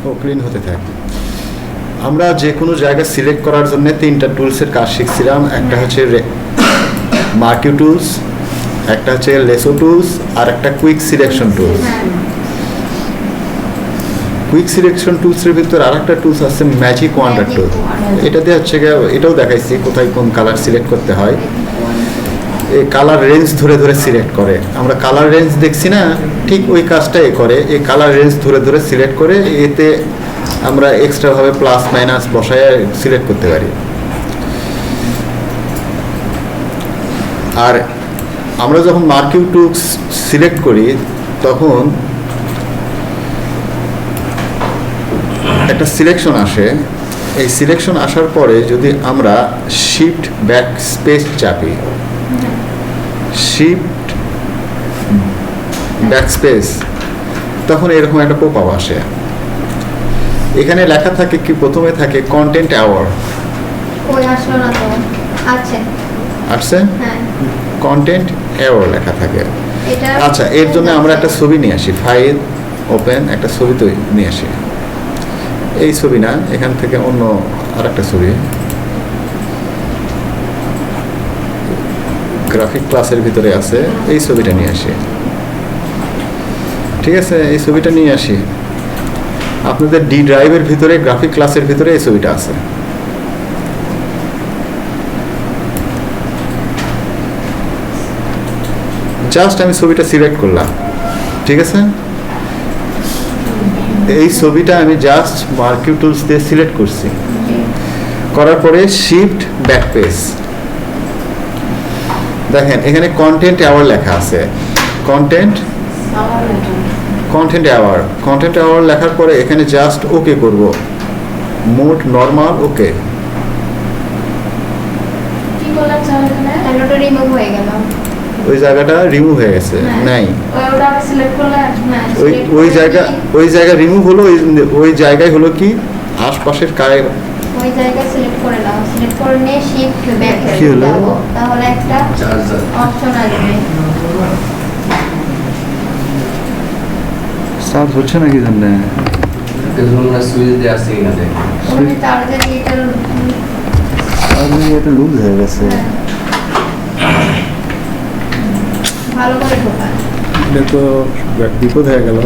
ও clean হতে থাকে। আমরা যে কোনো জায়গা সিলেক্ট করার জন্য 3টা টুলসের কাজ শিখছিলাম। একটা হচ্ছে মার্কিউ টুলস, একটা হচ্ছে লেসো টুলস, আর একটা quick selection tools. Quick selection টুলসের ভিতর আর একটা টুলস আছে ম্যাজিক ওয়ান্ডার টুল। এটাতে হচ্ছে এটাও দেখাইছি কোথায় কোন কালার সিলেক্ট করতে হয়। এই কালার রেঞ্জ ধরে ধরে সিলেক্ট করে। আমরা কালার রেঞ্জ দেখছি না, ঠিক ওই কাজটাই করে। এই কালার রেঞ্জ ধরে ধরে সিলেক্ট করে, এতে আমরা এক্সট্রাভাবে প্লাস মাইনাস বসায় সিলেক্ট করতে পারি। আর আমরা যখন মার্কিউ টুলস সিলেক্ট করি তখন একটা সিলেকশন আসে। এই সিলেকশন আসার পরে যদি আমরা শিফট ব্যাক স্পেস চাপি, শিফট ব্যাক স্পেস, তখন এরকম একটা পপ আপ আসে। এখানে লেখা থাকে কি, প্রথমে থাকে কন্টেন্ট অ্যাওয়ার্ড। আসছে কন্টেন্ট অ্যাওয়ার্ড লেখা থাকে। আচ্ছা, এর জন্য আমরা একটা ছবি নিয়ে আসি, ফাইল ওপেন, একটা ছবি তো নিয়ে আসি। এই ছবি না, এখান থেকে অন্য আর একটা ছবি, গ্রাফিক ক্লাসের ভিতরে আছে, এই ছবিটা নিয়ে আসি। ঠিক আছে, এই ছবিটা নিয়ে আসি। আপনাদের ডি ড্রাইভের ভিতরে, গ্রাফিক ক্লাসের ভিতরে এই ছবিটা আছে। জাস্ট আমি ছবিটা সিলেক্ট করলাম, ঠিক আছে। এই ছবিটা আমি জাস্ট মার্কিউ টুলস দিয়ে সিলেক্ট করছি। করার পরে শিফট ব্যাক পেজ, দেখেন এখানে কন্টেন্ট অ্যাওয়ার্ড লেখা আছে। কন্টেন্ট অ্যাওয়ার্ড লেখার পরে এখানে জাস্ট ওকে করব, মোড নরমাল ওকে। ওই জায়গাটা রিমুভ হয়ে গেছে, নাই ওই জায়গা রিমুভ হলো। ওই জায়গায় হলো কি, আশপাশের ওই জায়গা সিলেক্ট করে নাও, সিলেক্ট করে নিয়ে শিফট ব্যাক কি হলো, তাহলে একটা অপশন আসবে। চার্জ হচ্ছে না কি জন্য, এজন্য সুইচ দিয়ে আসছে কিনা দেখো। ওখানে চার্জার এটা লুজ হয়ে গেছে। ভালো করে ঢোকা, এটা তো বিপদ হয়ে গেল।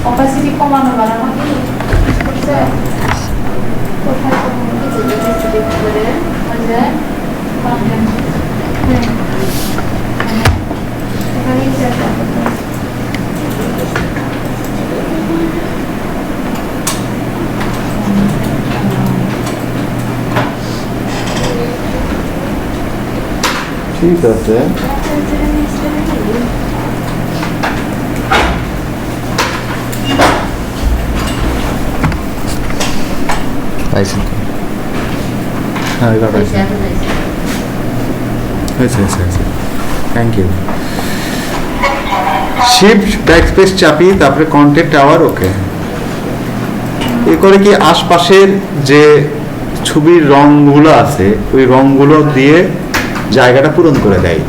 অপাসিটি কমানো বাড়ানো কি করছে, কোথায় কিছু দেখতে করে মানে কন্টেন্ট এখানে সেট করতে। ঠিক আছে, হ্যাঁ এবার হয়েছে, থ্যাংক ইউ। শিফট ব্যাকস্পেস চাপি, তারপরে কন্টেন্ট অ্যাওয়ার্ড ওকে। এ করে কি আশপাশের যে ছবির রংগুলো আছে ওই রংগুলো দিয়ে জায়গাটা পূরণ করে দেয়।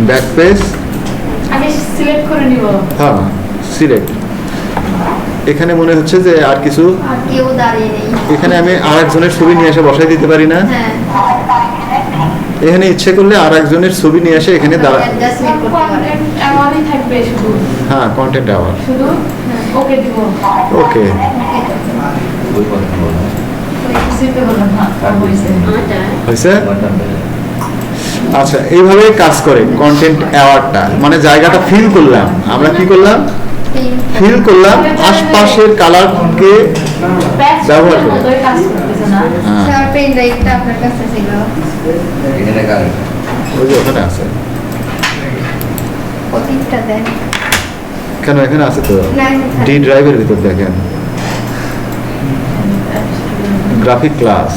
ব্যাকস্পেস আমি সিলেক্ট করে নিব, হ্যাঁ সিলেক্ট। এখানে মনে হচ্ছে যে আর কিছু, আর কেউ দাঁড়িয়ে নেই, এখানে আমি আরেকজনের ছবি নিয়ে এসে বসাই দিতে পারি না। হ্যাঁ এখানে ইচ্ছে করলে আরেকজনের ছবি নিয়ে এসে এখানে অ্যাডজাস্টমেন্ট করতে পারে। কন্টেন্ট অ্যাওয়ার্ডই থাকবে শুধু, হ্যাঁ কন্টেন্ট অ্যাওয়ার্ড শুধু ওকে দিব, ওকে। ওই কথা বলো সিপে হলো না হইছে হয়েছে। আচ্ছা, এইভাবে কাজ করে কন্টেন্ট অ্যাওয়ার্ডটা, মানে জায়গাটা ফিল করলাম। আমরা কি করলাম, ফিল করলাম আশপাশের কালারকে ব্যবহার করে। মতোই কাজ করতেছে না। স্যার পেন ড্রাইভটা আপনার কাছে ছিল, এখানে কারেন্ট ওই যে ওখানে আছে, প্রতীকটা দেন কেন এখানে আছে তো, না ডি ড্রাইভের ভিতর দেখেন গ্রাফিক ক্লাস,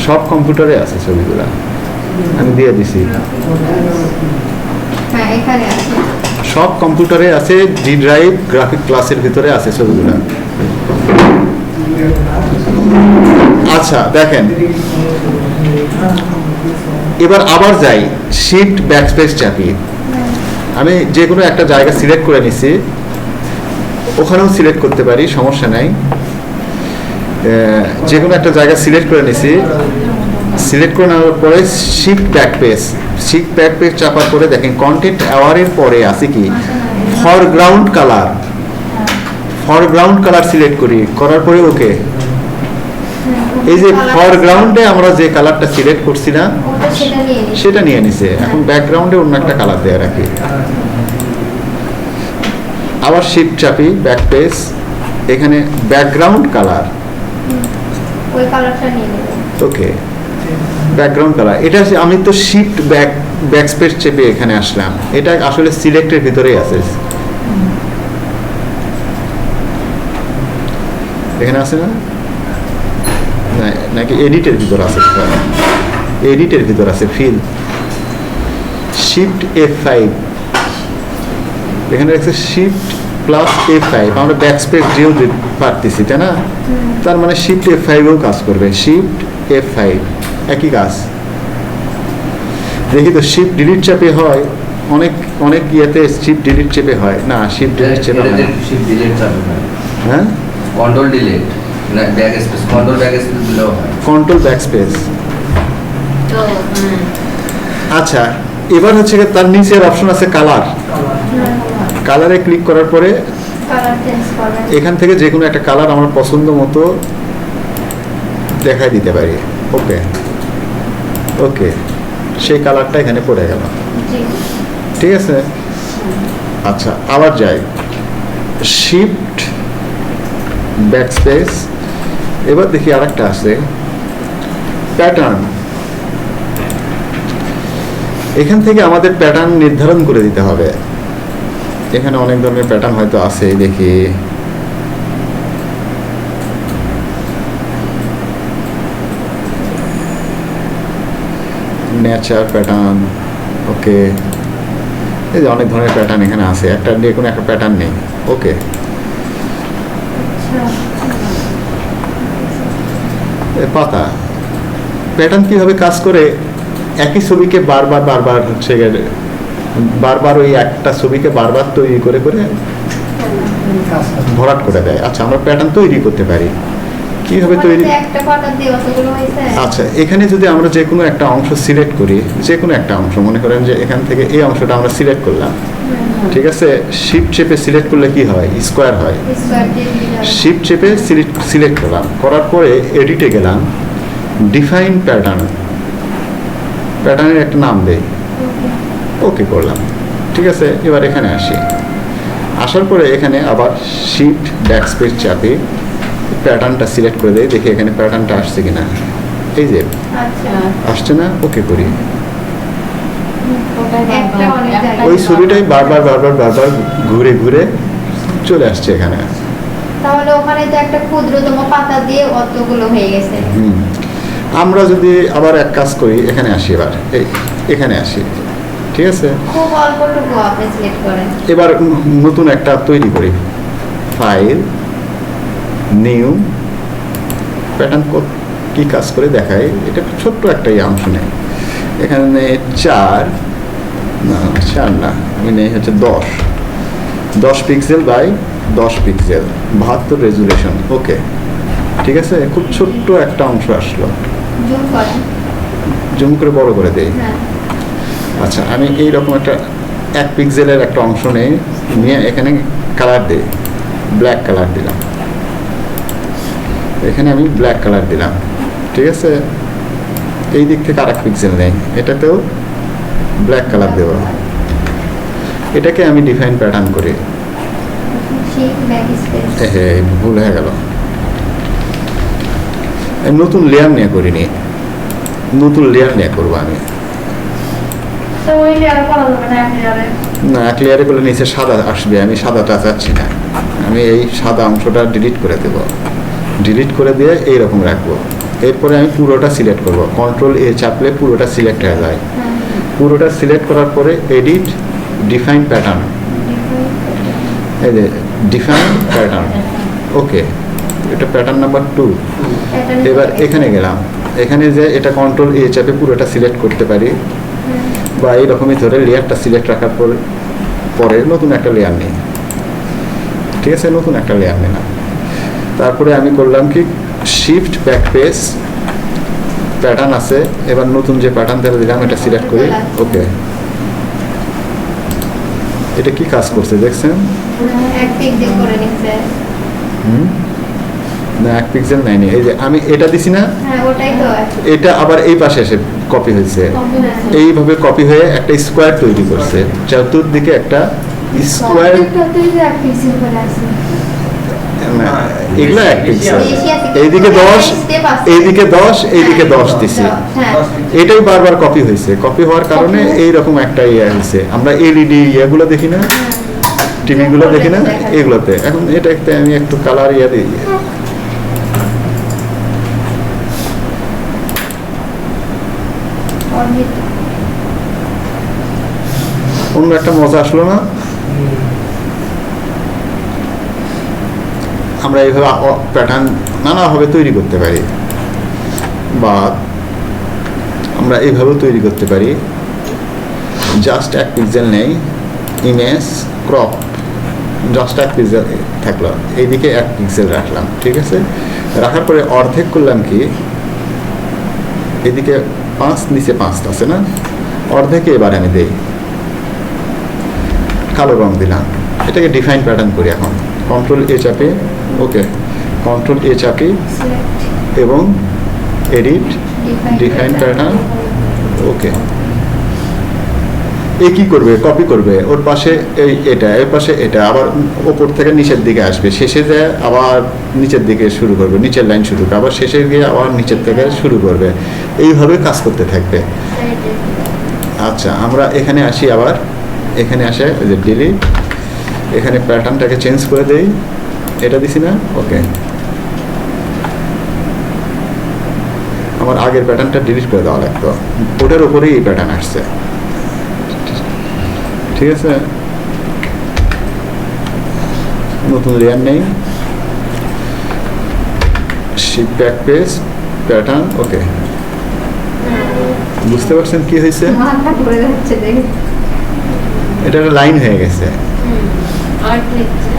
সব কম্পিউটারে আছে ছবিগুলা, আমি দিয়ে দিছি। হ্যাঁ এখানে আছে, সব কম্পিউটারে আছে, ডি ড্রাইভ গ্রাফিক ক্লাসের ভিতরে আছে ছবিগুলা। আচ্ছা দেখেন, এবার আবার যাই, শিফট ব্যাকস্পেস চাপি, আমি যে কোনো একটা জায়গা সিলেক্ট করে নিছি, ওখানেও সিলেক্ট করতে পারি, সমস্যা নাই। যে কোনো একটা জায়গা সিলেক্ট করে নিছি, সিলেক্ট করে নেওয়ার পরে শিফট ব্যাকস্পেস চাপার পরে দেখেন কন্টেন্ট অ্যাওয়ারের পরে আছে কি ফরগ্রাউন্ড কালার সিলেক্ট করি, করার পরে ওকে। এই যে ফরগ্রাউন্ডে আমরা যে কালারটা সিলেক্ট করছি না, ওটা সেটা নিয়ে নিই। সেটা নিয়ে নিছে। এখন ব্যাকগ্রাউন্ডে অন্য একটা কালার দেয়া রাখি, আবার শিফট চাপি, ব্যাকস্পেস, এখানে ব্যাকগ্রাউন্ড কালার, ওই কালারটা নিয়ে নেব। ওকে ব্যাকগ্রাউন্ড কালার। এটা আমি তো শিফট ব্যাকস্পেস চেপে এখানে আসলাম, এটা আসলে সিলেক্টের ভিতরেই আছে, এখানে আছে না, নাকি এডিটের ভিতর আছে, এডিটের ভিতর আছে ফিল, শিফট F5 এখানে আছে, শিফট প্লাস F5, আমরা ব্যাকস্পেস দিয়েও পারতেছি তাই না, তার মানে শিফট F5ও কাজ করবে, শিফট F5 একই কাজ। দেখি তো শিফট ডিলিট চাপে হয়, অনেক ইয়েতে শিফট ডিলিট চেপে হয় না, শিফট ডিলিট চেপে হয় না। শিফট ডিলিট চাপে না, হ্যাঁ কন্ট্রোল ডিলিট না, back space, control back space দিলেও হয়। Control backspace. তো আচ্ছা, এবার হচ্ছে গিয়ে তার নিচের অপশন আছে কালার, কালারে ক্লিক করার পরে কালার চেঞ্জ করবেন। এখান থেকে যে কোনো একটা কালার আমার পছন্দ মতো দেখাই দিতে পারি, ওকে ওকে, সেই কালারটা এখানে পড়ে গেল, জি। ঠিক আছে। আচ্ছা আবার যাই, শিফট ব্যাকস্পেস, এবার দেখি আরেকটা আছে প্যাটার্ন, এখান থেকে আমাদের প্যাটার্ন নির্ধারণ করে দিতে হবে। এখানে অনেক ধরনের প্যাটার্ন হয়তো আছে, দেখি নেচার প্যাটার্ন, ওকে, এই যে অনেক ধরনের প্যাটার্ন এখানে আছে, একটা যে কোনো একটা প্যাটার্ন নেই, ওকে। পাতা প্যাটার্ন কিভাবে কাজ করে, একই ছবিকে বারবার হচ্ছে বারবার ওই একটা ছবিকে বারবার তৈরি করে করে ভরাট করে দেয়। আচ্ছা আমরা প্যাটার্ন তৈরি করতে পারি, কিভাবে তৈরি, একটা পাতা দিয়ে অতগুলো হয়েছে। আচ্ছা এখানে যদি আমরা যে কোনো একটা অংশ সিলেক্ট করি, যে কোনো একটা অংশ মনে করেন যে এখান থেকে এই অংশটা আমরা সিলেক্ট করলাম, ঠিক আছে, শিফট চেপে সিলেক্ট করলে কি হয়, স্কোয়ার হয়। স্কোয়ার দিয়ে দিতে হবে। শিফট চেপে সিলেক্ট করলাম, করার পরে এডিটে গেলাম, ডিফাইন প্যাটার্নের একটা নাম দেই, ওকে করলাম, ঠিক আছে। এবার এখানে আসি, আসার পরে এখানে আবার শিফট ব্যাকস্পেস চাপে প্যাটার্নটা সিলেক্ট করে দেয়, দেখি এখানে প্যাটার্নটা আসছে কিনা, এই যে আচ্ছা, আসছে না, ওকে করি। একটা অনেক জায়গায়। ওই ছবিটাই বারবার ঘুরে ঘুরে চলে আসছে এখানে। তাহলে ওখানে তো একটা ক্ষুদ্রতম পাতা দিয়ে অতগুলো হয়ে গেছে। আমরা যদি আবার এক কাজ করি, এখানে আসি, এবার এখানে আসি, ঠিক আছে। খুব অল্পটুকু আপনি সিলেক্ট করেন। এবার নতুন একটা তৈরি করি, ফাইল, নিউ প্যাটার্ন, কি কাজ করে দেখায়, এটা ছোট্ট একটা অংশ নেই, এখানে 4 না আমি নেই হচ্ছে 10 পিক্সেল বাই 10 পিক্সেল, 72 রেজুলেশন, ওকে, ঠিক আছে। খুব ছোট্ট একটা অংশ আসলো, জুম করেন। জুম করে বড় করে দেই। হ্যাঁ, আচ্ছা আমি এইরকম একটা 1 পিক্সেলের একটা অংশ নিয়ে এখানে কালার দিই, ব্ল্যাক কালার দিলাম, এখানে আমি ব্ল্যাক কালার দিলাম, ঠিক আছে। এই দিক থেকে আরেক পিক্সেল নেই, এটাতেও ব্ল্যাক কালার দেব, এটাকে আমি ডিফাইন প্যাটার্ন করি। Shift backspace. হ্যাঁ ভুল হয়ে গেল, নতুন লেয়ার নিয়ে করিনি, নতুন লেয়ার নিয়ে করবো আমি। তো ওই লেয়ার করা যাবে না, এক লেয়ারে না এক লেয়ারে করলে নিচে সাদা আসবে, আমি সাদাটা চাচ্ছি না, আমি এই সাদা অংশটা ডিলিট করে দেব, ডিলিট করে দিয়ে এইরকম রাখবো। এরপরে আমি পুরোটা সিলেক্ট করব, কন্ট্রোল এ চাপলে পুরোটা সিলেক্ট হয়ে যায়। পুরোটা সিলেক্ট করার পরে এডিট, ডিফাইন প্যাটার্ন, এই যে ডিফাইন প্যাটার্ন, ওকে, এটা প্যাটার্ন নাম্বার 2। এবার এখানে গেলাম, এখানে যে এটা কন্ট্রোল এ চাপে পুরোটা সিলেক্ট করতে পারি, বা এইরকমই ধরে লেয়ারটা সিলেক্ট রাখার পরে নতুন একটা লেয়ার নিই। ঠিক আছে, নতুন একটা লেয়ার নিলাম। তারপরে আমি করলাম কি শিফট ব্যাক পেজ, প্যাটার্ন আছে, এবার নতুন যে প্যাটার্ন তাহলে দিলাম এটা সিলেক্ট করি। ওকে, এটা কি কাজ করছে দেখছেন? এক পিক্সেল করে নিচ্ছে। না, 1 পিক্সেল নেয়নি। এই যে আমি এটা দিছি না, হ্যাঁ ওটাই তো। এটা আবার এই পাশে এসে কপি হয়েছে, এইভাবে কপি হয়ে একটা স্কোয়ার তৈরি করছে, চতুর্দিকে একটা স্কোয়ার। এক পিক্সেল করে আছে। এগুলো 1 পিক্সেল, বেশি আছে। এইদিকে 10, Step আছে। এইদিকে 10, এইদিকে 10 দিছি। হ্যাঁ এটাই বারবার কপি হয়েছে, কপি হওয়ার কারণে এইরকম একটা ইয়ে হয়েছে। আমরা এলইডি ইয়েগুলো দেখি না, টিভি গুলো দেখি না, এগুলোতে এখন এটাতে আমি একটু কালার ইয়ে দিই। অন্য একটা মজা আসলো না? আমরা এইভাবে প্যাটার্ন নানাভাবে তৈরি করতে পারি, বা আমরা এইভাবেও তৈরি করতে পারি। জাস্ট 1 পিক্সেল নেই, ইমেজ ক্রপ, জাস্ট 1 পিক্সেল থাকলো, এইদিকে 1 পিক্সেল রাখলাম। ঠিক আছে, রাখার পরে অর্ধেক করলাম কি, এদিকে 5 নিচে 5 আছে না, অর্ধেকে এবার আমি দেই কালো রং দিলাম। এটাকে ডিফাইন প্যাটার্ন করি। এখন কন্ট্রোল এ চাপে, ওকে, কন্ট্রোল এ চাপি এবং এডিট ডিফাইন প্যাটার্ন। ওকে, এ কি করবে, কপি করবে, ওর পাশে এটা, এর পাশে এটা, আবার ওপর থেকে নিচের দিকে আসবে, শেষে যায় আবার নিচের দিকে শুরু করবে, নিচের লাইন শুরু করবে, আবার শেষে গিয়ে আবার নিচের থেকে শুরু করবে, এইভাবে কাজ করতে থাকবে। আচ্ছা, আমরা এখানে আসি, আবার এখানে আসে যে ডিলিট, এখানে প্যাটার্নটাকে চেঞ্জ করে দেই, এটা দিছি না, ওকে, আমার আগের প্যাটার্নটা ডিলিট করে দেওয়া লাগতো, ওটার উপরেই এই প্যাটার্ন আসছে। ঠিক আছে, নতুন লেয়ার নেই, শিফট ব্যাক পেজ, প্যাটার্ন, ওকে। বুঝতে পারছেন কি হয়েছে? মাথা ঘুরে যাচ্ছে দেখে। এটা একটা লাইন হয়ে গেছে। আর লিখছে।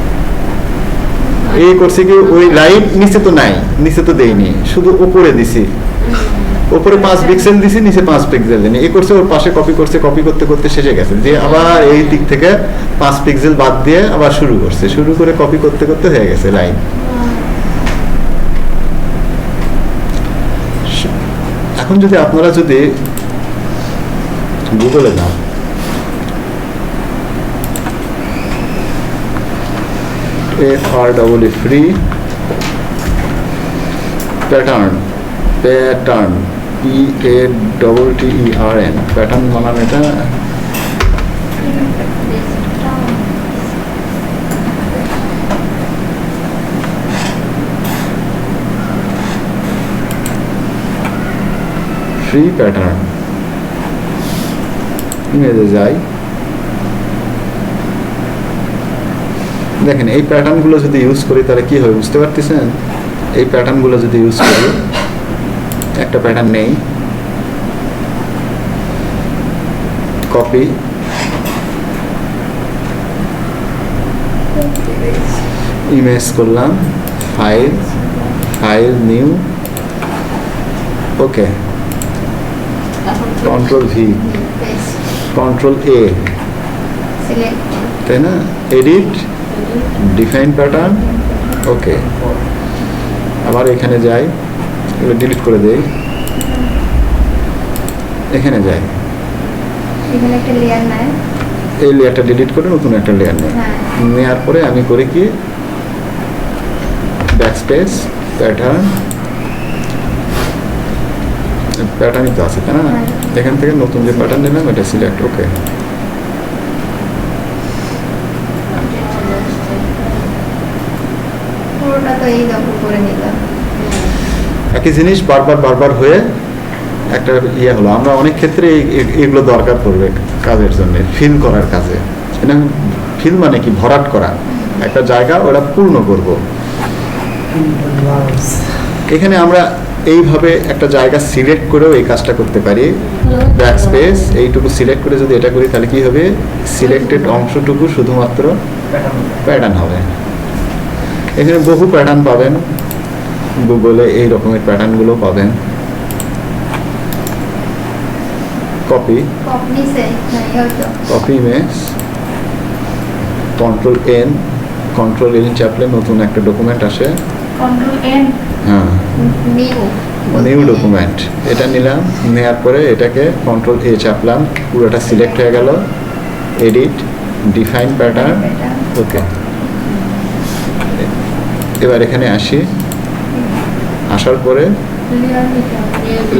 এই করছে কি, ওই লাইন নিচে তো নাই, নিচে তো দেইনি, শুধু উপরে দিছি, উপরে 5 পিক্সেল দিছি, নিচে 5 পিক্সেল দিনি। এই করছে ওর পাশে কপি করছে, কপি করতে করতে শেষে গেছে, দিয়ে আবার এই দিক থেকে 5 পিক্সেল বাদ দিয়ে আবার শুরু করছে, শুরু করে কপি করতে করতে হয়ে গেছে লাইন। এখন যদি আপনারা যদি গুগলে যান, FREE free pattern, pattern PATTERN, pattern বানান এটা। ফ্রি প্যাটার্ন, ইমেজে যাই, দেখেন এই প্যাটার্নগুলো যদি ইউজ করি তাহলে কি হবে বুঝতে পারতেছেন? এই প্যাটার্নগুলো যদি ইউজ করি, একটা প্যাটার্ন নেই, কপি, ইমেজ করলাম, ফাইল, ফাইল নিউ, ওকে, কন্ট্রোল ভি, কন্ট্রোল এ, সিলেক্ট। তাই না, এডিট ডিফাইন প্যাটার্ন, ওকে, আবার এখানে যাই, এগুলো ডিলিট করে দেই, এখানে যাই, এখানে একটা লেয়ার নেয়। এই লেয়ারটা ডিলিট করে নতুন একটা লেয়ার নেই, হ্যাঁ। নেওয়ার পরে আমি করি কি, ব্যাকস্পেস, প্যাটার্ন, প্যাটার্নই তো আছে তাই না, এখান থেকে নতুন যে প্যাটার্ন নিলাম এটা সিলেক্ট, ওকে, পুরোটা তো এই দখল করে নিলাম। একই জিনিস বারবার বারবার হয়ে একটা ইয়ে হলো। আমরা অনেক ক্ষেত্রে এগুলো দরকার পড়বে কাজের জন্য, ফিল করার কাজে। এটা ফিল মানে কি, ভরাট করা একটা জায়গা, ওটা পূর্ণ করব। এখানে আমরা এইভাবে একটা জায়গা সিলেক্ট করেও এই কাজটা করতে পারি। ব্যাক স্পেস এইটুকু সিলেক্ট করে যদি এটা করি তাহলে কি হবে, সিলেক্টেড অংশটুকু শুধুমাত্র প্যাটার্ন হবে। এখানে বহু প্যাটার্ন পাবেন, গুগলে এই রকমের প্যাটার্নগুলো পাবেন। কপি কপনিসে নাই হয়তো কপি ইমেজ, কন্ট্রোল এন চাপলে নতুন একটা ডকুমেন্ট আসে। কন্ট্রোল এন হ্যাঁ, নিউ নিউ ডকুমেন্ট, এটা নিলাম, নেওয়ার পরে এটাকে কন্ট্রোল এ চাপলাম, পুরোটা সিলেক্ট হয়ে গেল। এডিট, ডিফাইন প্যাটার্ন, ওকে। এবার এখানে আসি, আসার পরে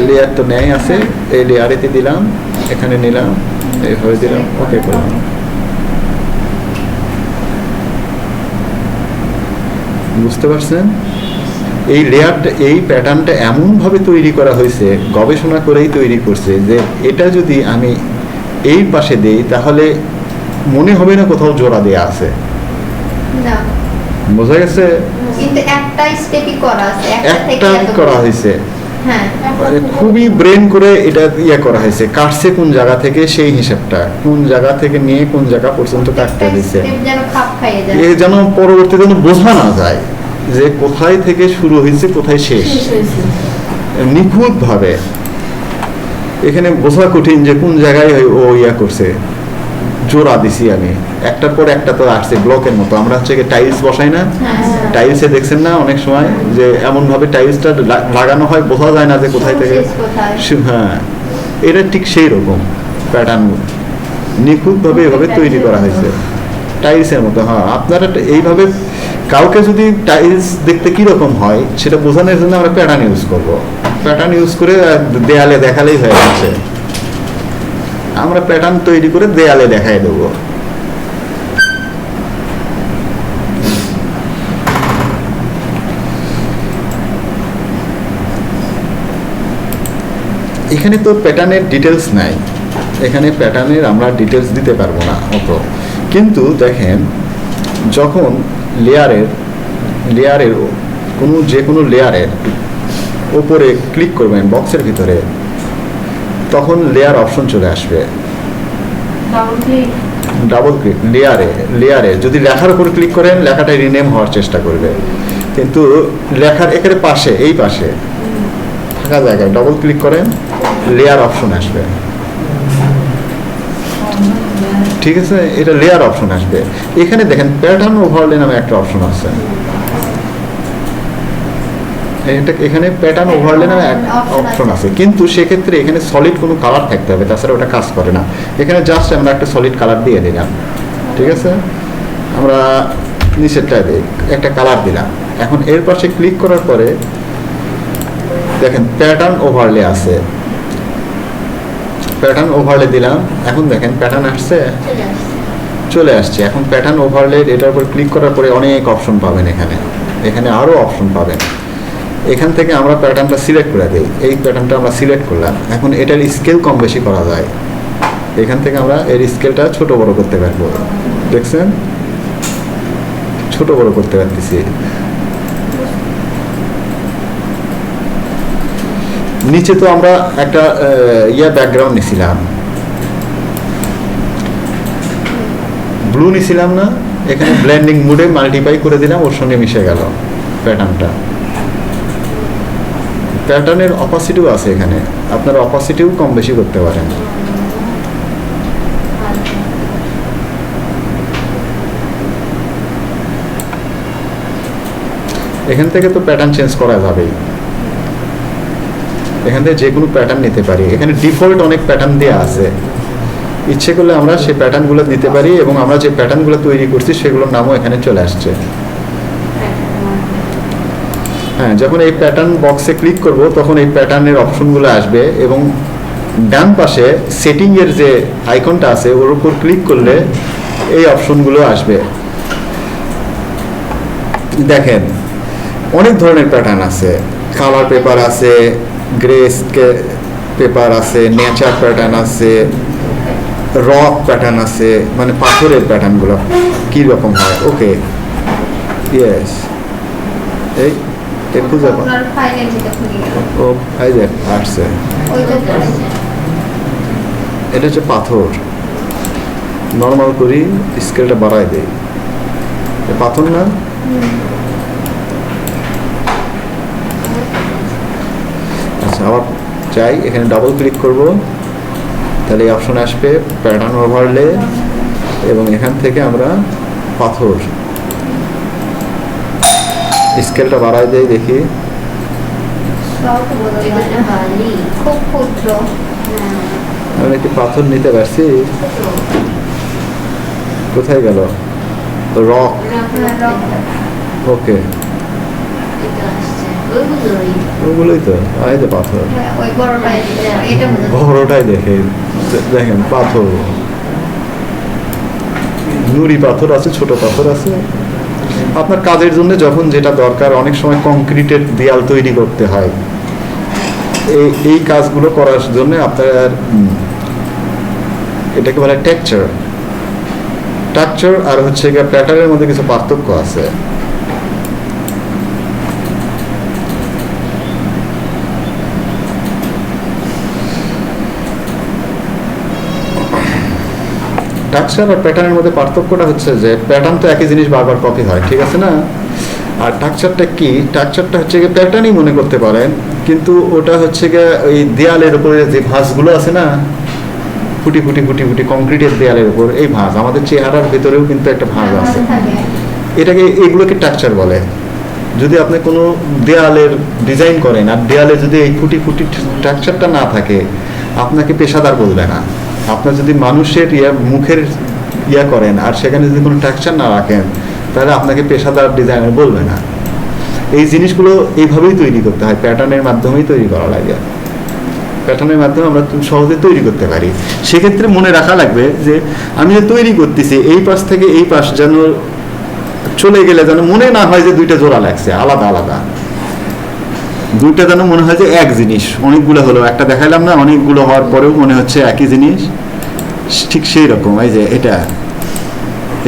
লেয়ার তো নেই আছে, এই লেয়ারেতে দিলাম, এখানে নিলাম, এইভাবে দিলাম, ওকে করলাম। বুঝতে পারছেন? এই লেয়ারটা, এই প্যাটার্নটা এমনভাবে তৈরি করা হয়েছে, গবেষণা করেই তৈরি করছে যে এটা যদি আমি এই পাশে দেই তাহলে মনে হবে না কোথাও জোড়া দেয়া আছে। না, বোঝা গেছে? কিন্তু একটা স্টেপই করা আছে, একটা থেকে একটা এত করা হয়েছে, হ্যাঁ মানে খুবই ব্রেন করে এটা ইয়ে করা হয়েছে, কাটছে কোন জায়গা থেকে সেই হিসাবটা, কোন জায়গা থেকে নিয়ে কোন জায়গা পর্যন্ত কাটতে দিছে, স্টেপ যেন খাপ খাইয়ে যায়। এ যেন পরবর্তীতে যেন বোঝা না যায় যে কোথায় থেকে শুরু হয়েছে কোথায় শেষ, নিখুঁত ভাবে। এখানে বোঝা কঠিন যে কোন জায়গায় ও ইয়া করছে, জোড়া দিছি আমি, একটার পর একটা তো আসছে ব্লকের মতো। আমরা হচ্ছে টাইলস বসাই না, টাইলসে দেখছেন না অনেক সময় যে এমন ভাবে টাইলসটা লাগানো হয় বোঝা যায় না যে কোথায় থেকে, শেষ কোথায়। হ্যাঁ, এটা ঠিক সেই রকম প্যাটার্ন নিখুঁত ভাবে এভাবে তৈরি করা হয়েছে, টাইলসের মতো। হ্যাঁ, আপনারা এইভাবে কাউকে যদি টাইলস দেখতে কিরকম হয় সেটা বোঝানোর জন্য আমরা প্যাটার্ন ইউজ করব। প্যাটার্ন ইউজ করে দেয়ালে দেখালেই হয়ে যাচ্ছে। আমরা প্যাটার্ন তৈরি করে দেয়ালে দেখাই দেব। এখানে তো প্যাটার্নের ডিটেলস নাই, এখানে প্যাটার্নের আমরা ডিটেলস দিতে পারবো না অত। কিন্তু দেখেন, যখন লেয়ারের যে কোনো লেয়ারের উপরে ক্লিক করবেন বক্সের ভিতরে, তখন লেয়ার অপশন চলে আসবে। ডাবল ক্লিক লেয়ারে যদি লেখার উপর ক্লিক করেন লেখাটা রিনেম হওয়ার চেষ্টা করবে, কিন্তু লেখার এখানে পাশে, এই পাশে ফাঁকা জায়গায় ডবল ক্লিক করেন, লেয়ার অপশন আসবে। ঠিক আছে, এটা লেয়ার অপশন আসবে। এখানে দেখেন প্যাটার্ন ওভারলে নামে একটা অপশন আছে, এখানে প্যাটার্ন ওভারলে নামে অপশন আছে, কিন্তু সেক্ষেত্রে এখানে সলিড কোনো কালার থাকতে হবে, তাছাড়া ওটা কাজ করে না। এখানে জাস্ট আমরা একটা সলিড কালার দিয়ে দিলাম, ঠিক আছে, আমরা নিচেরটায় দিই একটা কালার দিলাম। এখন এর পাশে ক্লিক করার পরে দেখেন প্যাটার্ন ওভারলে আছে, প্যাটার্ন ওভারলে দিলাম, এখন দেখেন প্যাটার্ন আসছে, চলে আসছে। এখন প্যাটার্ন ওভারলে এটার উপর ক্লিক করার পরে অনেক অপশন পাবেন, এখানে আরও অপশন পাবেন। এখান থেকে আমরা প্যাটার্নটা সিলেক্ট করে দিই, এই প্যাটার্নটা আমরা সিলেক্ট করলাম। এখন এটার স্কেল কম বেশি করা যায়, এখান থেকে আমরা এর স্কেলটা ছোট বড় করতে পারবো, দেখছেন, ছোট বড় করতে পারতেছি। নিচে তো আমরা একটা ব্যাকগ্রাউন্ড নিছিলাম, ব্লু নিছিলাম না, এখানে ব্লেন্ডিং মুডে মাল্টিপ্লাই করে দিলাম, ওর সঙ্গে মিশে গেল প্যাটার্নটা। প্যাটার্নের অপাসিটিও আছে এখানে, আপনারা অপাসিটিও কম বেশি করতে পারেন। এখান থেকে তো প্যাটার্ন চেঞ্জ করা যাবেই, এখান থেকে যে কোনো প্যাটার্ন নিতে পারি। এখানে ডিফল্ট অনেক প্যাটার্ন দেওয়া আছে, ইচ্ছে করলে আমরা সেই প্যাটার্নগুলো দিতে পারি, এবং আমরা যে প্যাটার্নগুলো তৈরি করছি সেগুলোর নামও এখানে চলে আসছে। হ্যাঁ, যখন এই প্যাটার্ন বক্সে ক্লিক করব তখন এই প্যাটার্নের অপশনগুলো আসবে, এবং ডান পাশে সেটিংয়ের যে আইকনটা আছে ওর উপর ক্লিক করলে এই অপশনগুলো আসবে। দেখেন অনেক ধরনের প্যাটার্ন আছে, কালার পেপার আছে, গ্রে পেপার আছে, নেচার প্যাটার্ন আছে, রক প্যাটার্ন আছে, মানে পাথরের প্যাটার্নগুলো কী রকম হয়। ওকে, ইয়েস, এই এ খুঁজে পাও। ওনার ফাইলের ভিতরে খুঁজে গেল ও এই যে আসছে, ওই তো পড়েছে। এটা হচ্ছে পাথর। নর্মাল করি, স্কেলটা বাড়াই দেই, এ পাথর না। আচ্ছা আবার চাই, এখানে ডাবল ক্লিক করব, তাহলে এই অপশন আসবে প্যাটার্ন ওভারলে, এবং এখান থেকে আমরা পাথর স্কেলটা বাড়াই দেই, দেখি সব বদল হয় না। খুব ক্ষুদ্র। আমি কি পাথর নিতে পারছি? কোথায় গেল? রক, ওকে, ওগুলোই তো, এই তো পাথর, হ্যাঁ, ওই বড়টাই এটা বোঝা যায়। বড়টাই দেখে, দেখেন পাথর, নুড়ি পাথর আছে, ছোট পাথর আছে। আপনার কাজের জন্য যখন যেটা দরকার, অনেক সময় কংক্রিটের দেয়াল তৈরি করতে হয়, এই কাজগুলো করার জন্য আপনার এটাকে বলে টেক্সচার। টেক্সচার আর হচ্ছে গিয়ে প্যাটার্নের মধ্যে কিছু পার্থক্য আছে। টেক্সচার আর প্যাটার্নের মধ্যে পার্থক্যটা হচ্ছে যে প্যাটার্ন তো একই জিনিস বারবার কপি হয়, ঠিক আছে না? আর টেক্সচারটা কি? টেক্সচারটা হচ্ছে গিয়ে প্যাটার্নই মনে করতে পারেন, কিন্তু ওটা হচ্ছে গিয়ে ওই দেয়ালের উপরে যে ভাঁজগুলো আছে না, ফুটি ফুটি ফুটি ফুটি কংক্রিটের দেয়ালের উপর, এই ভাঁজ আমাদের চেহারার ভেতরেও কিন্তু একটা ভাঁজ আছে, থাকে। এটাকে, এগুলোকে টেক্সচার বলে। যদি আপনি কোনো দেয়ালের ডিজাইন করেন আর দেয়ালে যদি এই ফুটি ফুটি টেক্সচারটা না থাকে, আপনাকে পেশাদার বলবে না। আপনার যদি মানুষের মুখের করেন আর সেখানে যদি কোনো টেক্সচার না রাখেন, তাহলে আপনাকে পেশাদার ডিজাইনার বলবে না। এই জিনিসগুলো এইভাবেই তৈরি করতে হয়, প্যাটার্নের মাধ্যমেই তৈরি করা লাগে। প্যাটার্নের মাধ্যমে আমরা সহজে তৈরি করতে পারি। সেক্ষেত্রে মনে রাখা লাগবে যে আমি যে তৈরি করতেছি, এই পাশ থেকে এই পাশ যেন চলে গেলে যেন মনে না হয় যে দুইটা জোড়া লাগছে, আলাদা আলাদা। দুইটা যেন মনে হয় যে এক জিনিস, অনেকগুলো হলো, একটা দেখাইলাম না, অনেকগুলো হওয়ার পরেও মনে হচ্ছে একই জিনিস, ঠিক সেই রকম। এই যে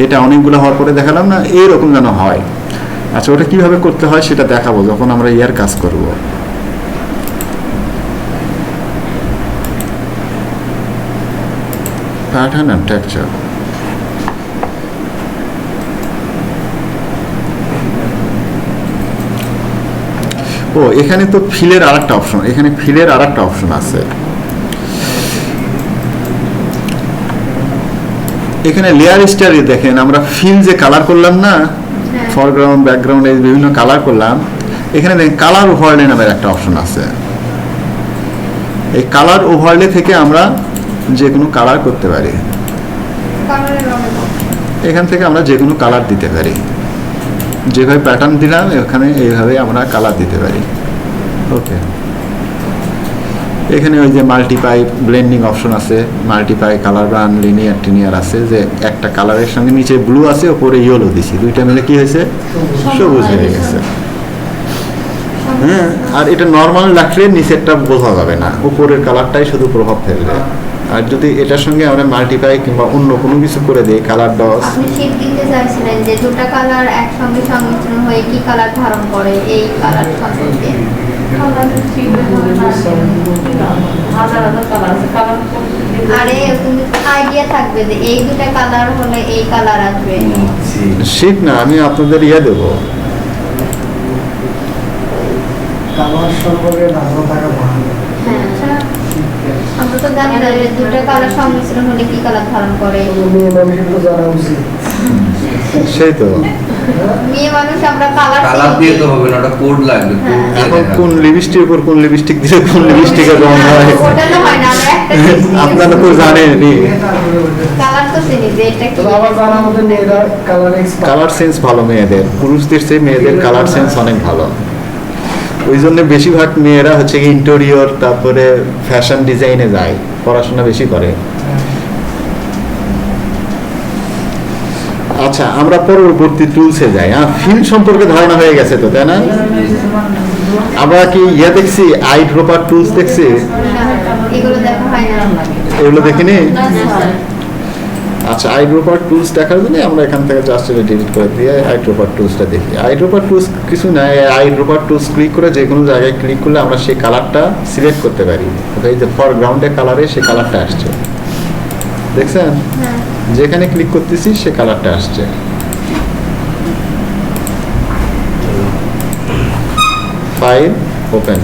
এটা অনেকগুলো হওয়ার পরে দেখালাম না, এইরকম যেন হয়। আচ্ছা, ওটা কিভাবে করতে হয় সেটা দেখাবো যখন আমরা কাজ করব। Pattern and texture. ও, এখানে তো ফিলের আরেকটা অপশন, এখানে ফিলের আরেকটা অপশন আছে। এখানে লেয়ার স্টাইলে দেখেন, আমরা ফিল যে কালার করলাম না, ফরগ্রাউন্ড ব্যাকগ্রাউন্ডে বিভিন্ন কালার করলাম, এখানে দেখেন কালার ওভারলে নামের একটা অপশন আছে। এই কালার ওভারলে থেকে আমরা যে কোনো কালার করতে পারি, কালারের রঙের option। এখান থেকে আমরা যে কোনো কালার দিতে পারি, যেভাবে প্যাটার্ন দিলাম এখানে এইভাবে আমরা কালার দিতে পারি। ওকে, এখানে ওই যে মাল্টিপাই ব্লেন্ডিং অপশন আছে, মাল্টিপাই কালার রান লিনিয়ার টিনিয়ার আছে, যে একটা কালারের সঙ্গে নিচে ব্লু আছে, উপরে ইয়েলো দিছি, দুইটা মিলে কি হয়েছে, সবুজ হয়ে গেছে। হ্যাঁ, আর এটা নর্মাল রাখলে নিচেরটা বোঝা যাবে না, উপরের কালারটাই শুধু প্রভাব ফেলবে। আর যদি এটার সঙ্গে আমরা মাল্টিপাই কিংবা অন্য কোনো কিছু করে দিই, কালার ডস, আপনি শীট দিতে চাইছিলেন যে দুটো কালার একসঙ্গে সংমিশ্রণ হয়ে কি কালার ধারণ করে, এই কালার সম্পর্কে। কালারের ঠিক হবে না, হাজার হাজার কালার আছে, কালার আরে তুমি আইডিয়া থাকবে যে এই দুটো কালার হলে এই কালার আসবে। শীত না, আমি আপনাদের দেবো। কালার সম্পর্কে ধারণা থাকা ভালো। হ্যাঁ, আমরা তো জানি না যে দুটো কালার সংমিশ্রণ হলে কি কালার ধারণ করে। মেয়ে মানুষের তো জানা উচিত। সেই তো, মেয়ে মানুষ আমরা কালার কালার দিয়ে তো হবে না, ওটা কোড লাগবে, কোড হ্যাঁ। দিয়ে এখন দেখাবে। কোন লিপস্টিক উপর কোন লিপস্টিক দিলে কোন লিপস্টিকের রং হয় ওটা তো হয় না, আমরা একটা আপনারা তো জানেনই। কালার তো চিনি যে এটা কি। তবে আমার জানা মতো মেয়েরা কালার এক্সপার্ট। কালার সেন্স ভালো মেয়েদের, পুরুষদের চেয়ে মেয়েদের কালার সেন্স অনেক ভালো। ওই জন্য বেশিরভাগ মেয়েরা হচ্ছে কি ইন্টেরিয়র, তারপরে ফ্যাশন ডিজাইনে যায়, পড়াশোনা বেশি করে। আচ্ছা, আমরা পরবর্তী টুলসে যাই। ফিল সম্পর্কে ধারণা হয়ে গেছে তো, তাই না? আমরা কি দেখছি, আই ড্রপার টুলস দেখছি, এগুলো দেখা হয় না। এগুলো দেখিনি। আচ্ছা, আইড্রোপার টুলস দেখার জন্য আমরা এখান থেকে জাস্ট এটা ডিলিট করে দিয়ে আইড্রোপার টুলসটা দেখি। আইড্রোপার টুলস কিছু না, আইড্রোপার টুলস ক্লিক করে যে কোনো জায়গায় ক্লিক করলে আমরা সেই কালারটা সিলেক্ট করতে পারি। এই যে ফরগ্রাউন্ডের কালারে সেই কালারটা আসছে, দেখছেন? হ্যাঁ যেখানে ক্লিক করতেছি সে কালারটা আসছে। File open.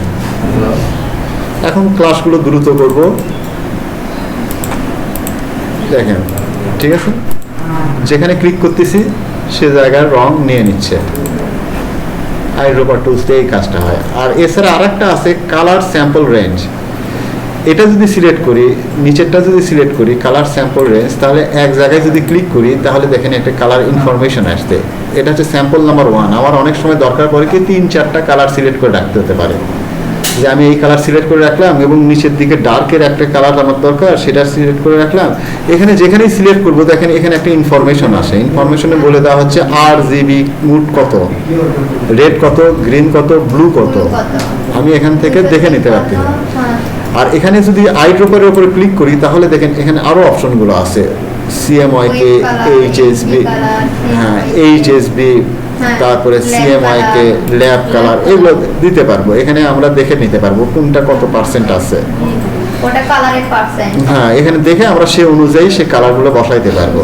এখন ক্লাসগুলো দ্রুত করব, দেখেন ঠিক আছে, যেখানে ক্লিক করতেছি সে জায়গার রং নিয়ে নিচ্ছে। আইড্রোপার টুলস দিয়ে এই কাজটা হয়। আর এছাড়া আরেকটা আছে কালার স্যাম্পল রেঞ্জ। এটা যদি সিলেক্ট করি, নিচেরটা যদি সিলেক্ট করি কালার স্যাম্পল রেঞ্জ, তাহলে এক জায়গায় যদি ক্লিক করি তাহলে দেখেন একটা কালার ইনফরমেশন আসছে। এটা হচ্ছে স্যাম্পল নাম্বার 1। আমার অনেক সময় দরকার পড়ে কি 3-4টা কালার সিলেক্ট করে রাখতে হতে পারে, যে আমি এই কালার সিলেক্ট করে রাখলাম এবং নিচের দিকে ডার্কের একটা কালার আমার দরকার, সেটা সিলেক্ট করে রাখলাম। এখানে যেখানেই সিলেক্ট করবো দেখেন এখানে একটা ইনফরমেশন আসে। ইনফরমেশনে বলে দেওয়া হচ্ছে RGB মুড কত, রেড কত, গ্রিন কত, ব্লু কত, আমি এখান থেকে দেখে নিতে পারছি। হ্যাঁ আর এখানে যদি আইড্রোপারের উপরে ক্লিক করি তাহলে দেখেন এখানে আরো অপশনগুলো আছে, CMYK, HSB, হ্যাঁ HSB, তারপরে CMYK, ল্যাব কালার, এগুলো দিতে পারবো। এখানে আমরা দেখে নিতে পারবো কোনটা কত পার্সেন্ট আছে। ওটা কালারের পার্সেন্ট। হ্যাঁ, এখানে দেখে আমরা সে অনুযায়ী সে কালারগুলো বসাইতে পারবো।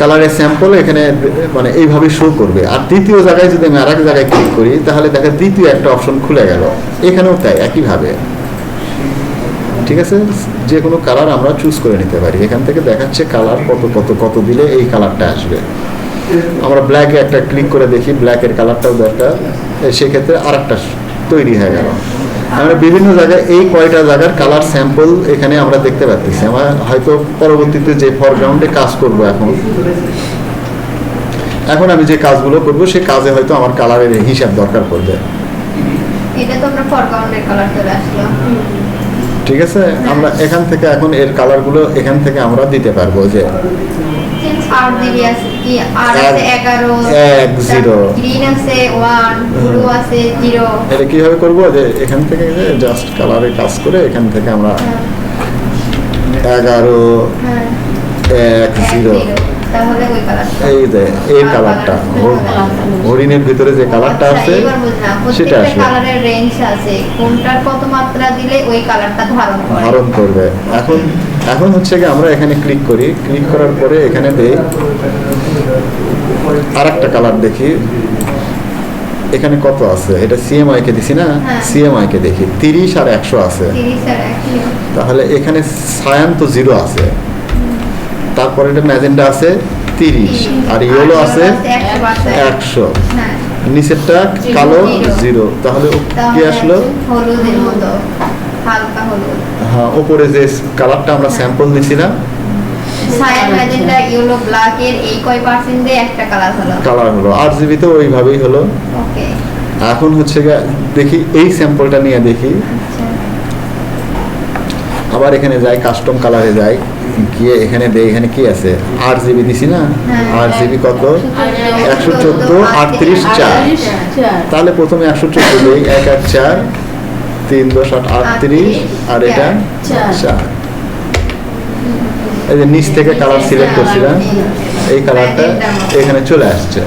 কালারের স্যাম্পল এখানে মানে এইভাবে শো করবে। আর দ্বিতীয় জায়গায় যদি আমি আরেক জায়গায় ক্লিক করি তাহলে দেখেন দ্বিতীয় একটা অপশন খুলে গেল। এখানেও তাই একইভাবে, ঠিক আছে, যে কোনো কালার আমরা চুজ করে নিতে পারি। এখান থেকে দেখাচ্ছে কালার কত কত কত দিলে এই কালারটা আসবে। আমরা ব্ল্যাকে একটা ক্লিক করে দেখি, ব্ল্যাকের কালারটাও দরকার, সেক্ষেত্রে আরেকটা তৈরি হয়ে গেল। আমরা বিভিন্ন জায়গায় এই কয়টা জায়গার কালার স্যাম্পল এখানে আমরা দেখতে পাচ্ছি। আমরা হয়তো পরবর্তীতে যে ফরগ্রাউন্ডে কাজ করব, এখন আমি যে কাজগুলো করব সে কাজে হয়তো আমার কালারের হিসাব দরকার পড়বে। এটা তো আমরা ফরগ্রাউন্ডের কালার চলে আসলো। ঠিক আছে, আমরা এখান থেকে এখন এর কালারগুলো এখান থেকে আমরা দিতে পারবো। যে RGB আছে কি, আর আছে 11, 10, গ্রিন আছে 1, ব্লু আছে 0। এটা কিভাবে করবো, যে এখান থেকে জাস্ট কালারে কাজ করে এখান থেকে আমরা 11, হ্যাঁ 10, তাহলে ওই কালারটা, এই যে এই কালারটা হরিণের ভিতরে যে কালারটা আছে এবার বুঝলাম সেটা প্রত্যেকটা আসবে, কালারের রেঞ্জ আছে, কোনটার কত মাত্রা দিলে ওই কালারটা ধারণ করবে। এখন হচ্ছে কি আমরা এখানে ক্লিক করি, ক্লিক করার পরে এখানে দেই আরেকটা কালার দেখি এখানে কত আছে। এটা CMYK দিছি না, হ্যাঁ। CMYK দেখি 30 আর 100 আছে। 30 আর 100। তাহলে এখানে সায়ান তো 0 আছে, তারপরে এটা ম্যাজেন্ডা আছে 30 আর ইয়েলো আছে 100, হ্যাঁ নিচেরটা কালো 0। তাহলে কি আসলো, হলুদের মতো হালকা হলুদ। হ্যাঁ, উপরে যে কালারটা আমরা স্যাম্পল দিছিলাম সায়ান ম্যাজেন্টা ইয়েলো ব্ল্যাক এর এই কয় পার্সেন্ট দিয়ে একটা কালার হলো। কালার হলো। RGB তো ওইভাবেই হলো। ওকে, এখন হচ্ছে দেখি এই স্যাম্পলটা নিয়ে দেখি, আচ্ছা আবার এখানে যাই, কাস্টম কালারে যাই, গিয়ে এখানে দেই এখানে কি আছে, RGB দিছি না, হ্যাঁ। RGB কত 114 38 4। তাহলে প্রথমে 114 দেই, 1 1 4 3 10 8 38 আর এটা 4। এই যে নিচ থেকে কালার সিলেক্ট করছিলাম, এই কালারটা এখানে চলে আসছে।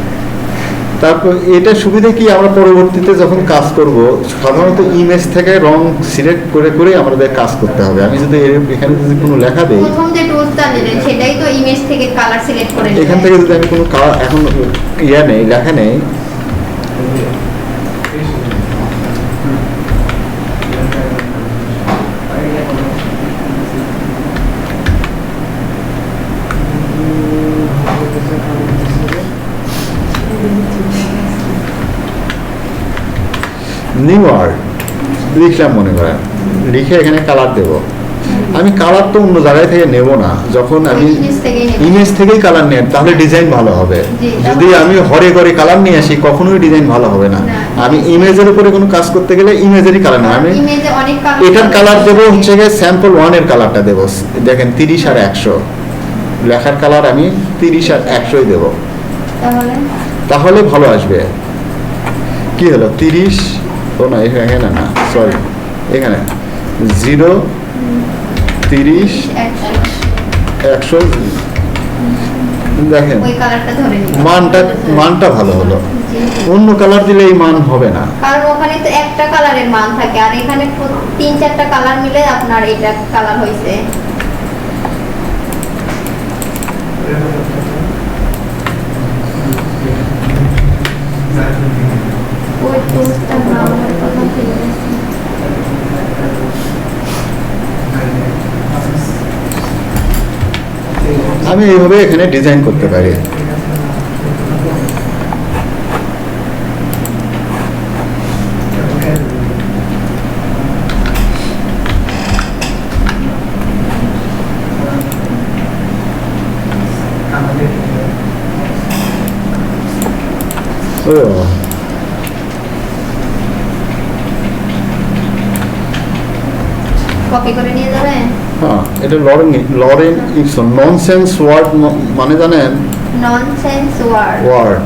তারপর এটা সুবিধা কি, আমরা পরবর্তীতে যখন কাজ করব সাধারণত ইমেজ থেকে রং সিলেক্ট করে করে আমাদের কাজ করতে হবে। আমি যদি এখানে যদি কোনো লেখা দেই, প্রথম যে টুলসটা নিলেন সেটাই তো ইমেজ থেকে কালার সিলেক্ট করে এখান থেকে যদি আমি কোনো কালার এখন নেই, লেখা নেই, নিউ ওয়ার্ড লিখলাম, মনে করেন লিখে এখানে কালার দেব। আমি কালার তো অন্য জায়গায় থেকে নেব না, যখন আমি ইমেজ থেকেই কালার নেব তাহলে ডিজাইন ভালো হবে। যদি আমি হরে ঘরে কালার নিয়ে আসি কখনোই ডিজাইন ভালো হবে না। আমি ইমেজের উপরে কোনো কাজ করতে গেলে ইমেজেরই কালার না, আমি ইমেজে অনেক কালার, এটার কালার দেবো হচ্ছে গিয়ে স্যাম্পল 1 এর কালারটা দেবো। দেখেন 30 আর 100 লেখার কালার আমি 30 আর 100ই দেবো, তাহলে ভালো আসবে। কি হলো 30, ও না এখানে না সরি, এখানে 0 30 100 দেখেন ওই কালারটা ধরে নিল। মানটা ভালো হলো, জি। অন্য কালার দিলে এই মান হবে না। কারণ ওখানে তো একটা কালারের মান থাকে, আর এখানে 3-4টা কালার মিলে আপনার এটা কালার হয়েছে। ওই টুলসটা আমার কথা ঠিক আছে। আমি এইভাবে এখানে ডিজাইন করতে পারি। ও, কপি করে নিয়ে যাবেন। হ্যাঁ, এটা লরেন ইপসন। ননসেন্স ওয়ার্ড মানে জানেন? Nonsense word. ওয়ার্ড,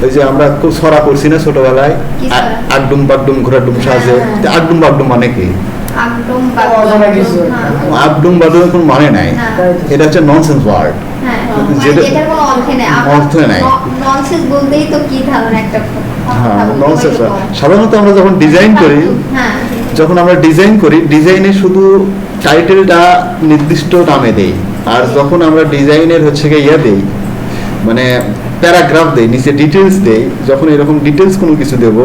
এই যে আমরা খুব ছড়া পড়ছি না ছোটবেলায়, কি ছড়া? আগডুম বাগডুম ঘোরাডুম সাজে। হ্যাঁ। আগডুম বাগডুম মানে কি? আগডুম অজানা কিছু। আগডুম বাগডুম কোনো মানে নাই, হ্যাঁ। এটা হচ্ছে ননসেন্স ওয়ার্ড। হ্যাঁ, যেটা- এটার কোনো অর্থ নেই। অর্থ নাই। ননসেন্স বলতেই তো কি ধারণা একটা হ্যাঁ, কথা বলতে ননসেন্স হয়। ওয়ার্ড। সাধারণত আমরা যখন ডিজাইন করি, হ্যাঁ, যখন আমরা ডিজাইন করি, ডিজাইনে শুধু টাইটেলটা নির্দিষ্ট নামে দেই, আর যখন আমরা ডিজাইনের হচ্ছে গিয়ে ইয়ে দেই, মানে প্যারাগ্রাফ দেই, নিচে ডিটেলস দেই, যখন এরকম ডিটেলস কোনো কিছু দেব,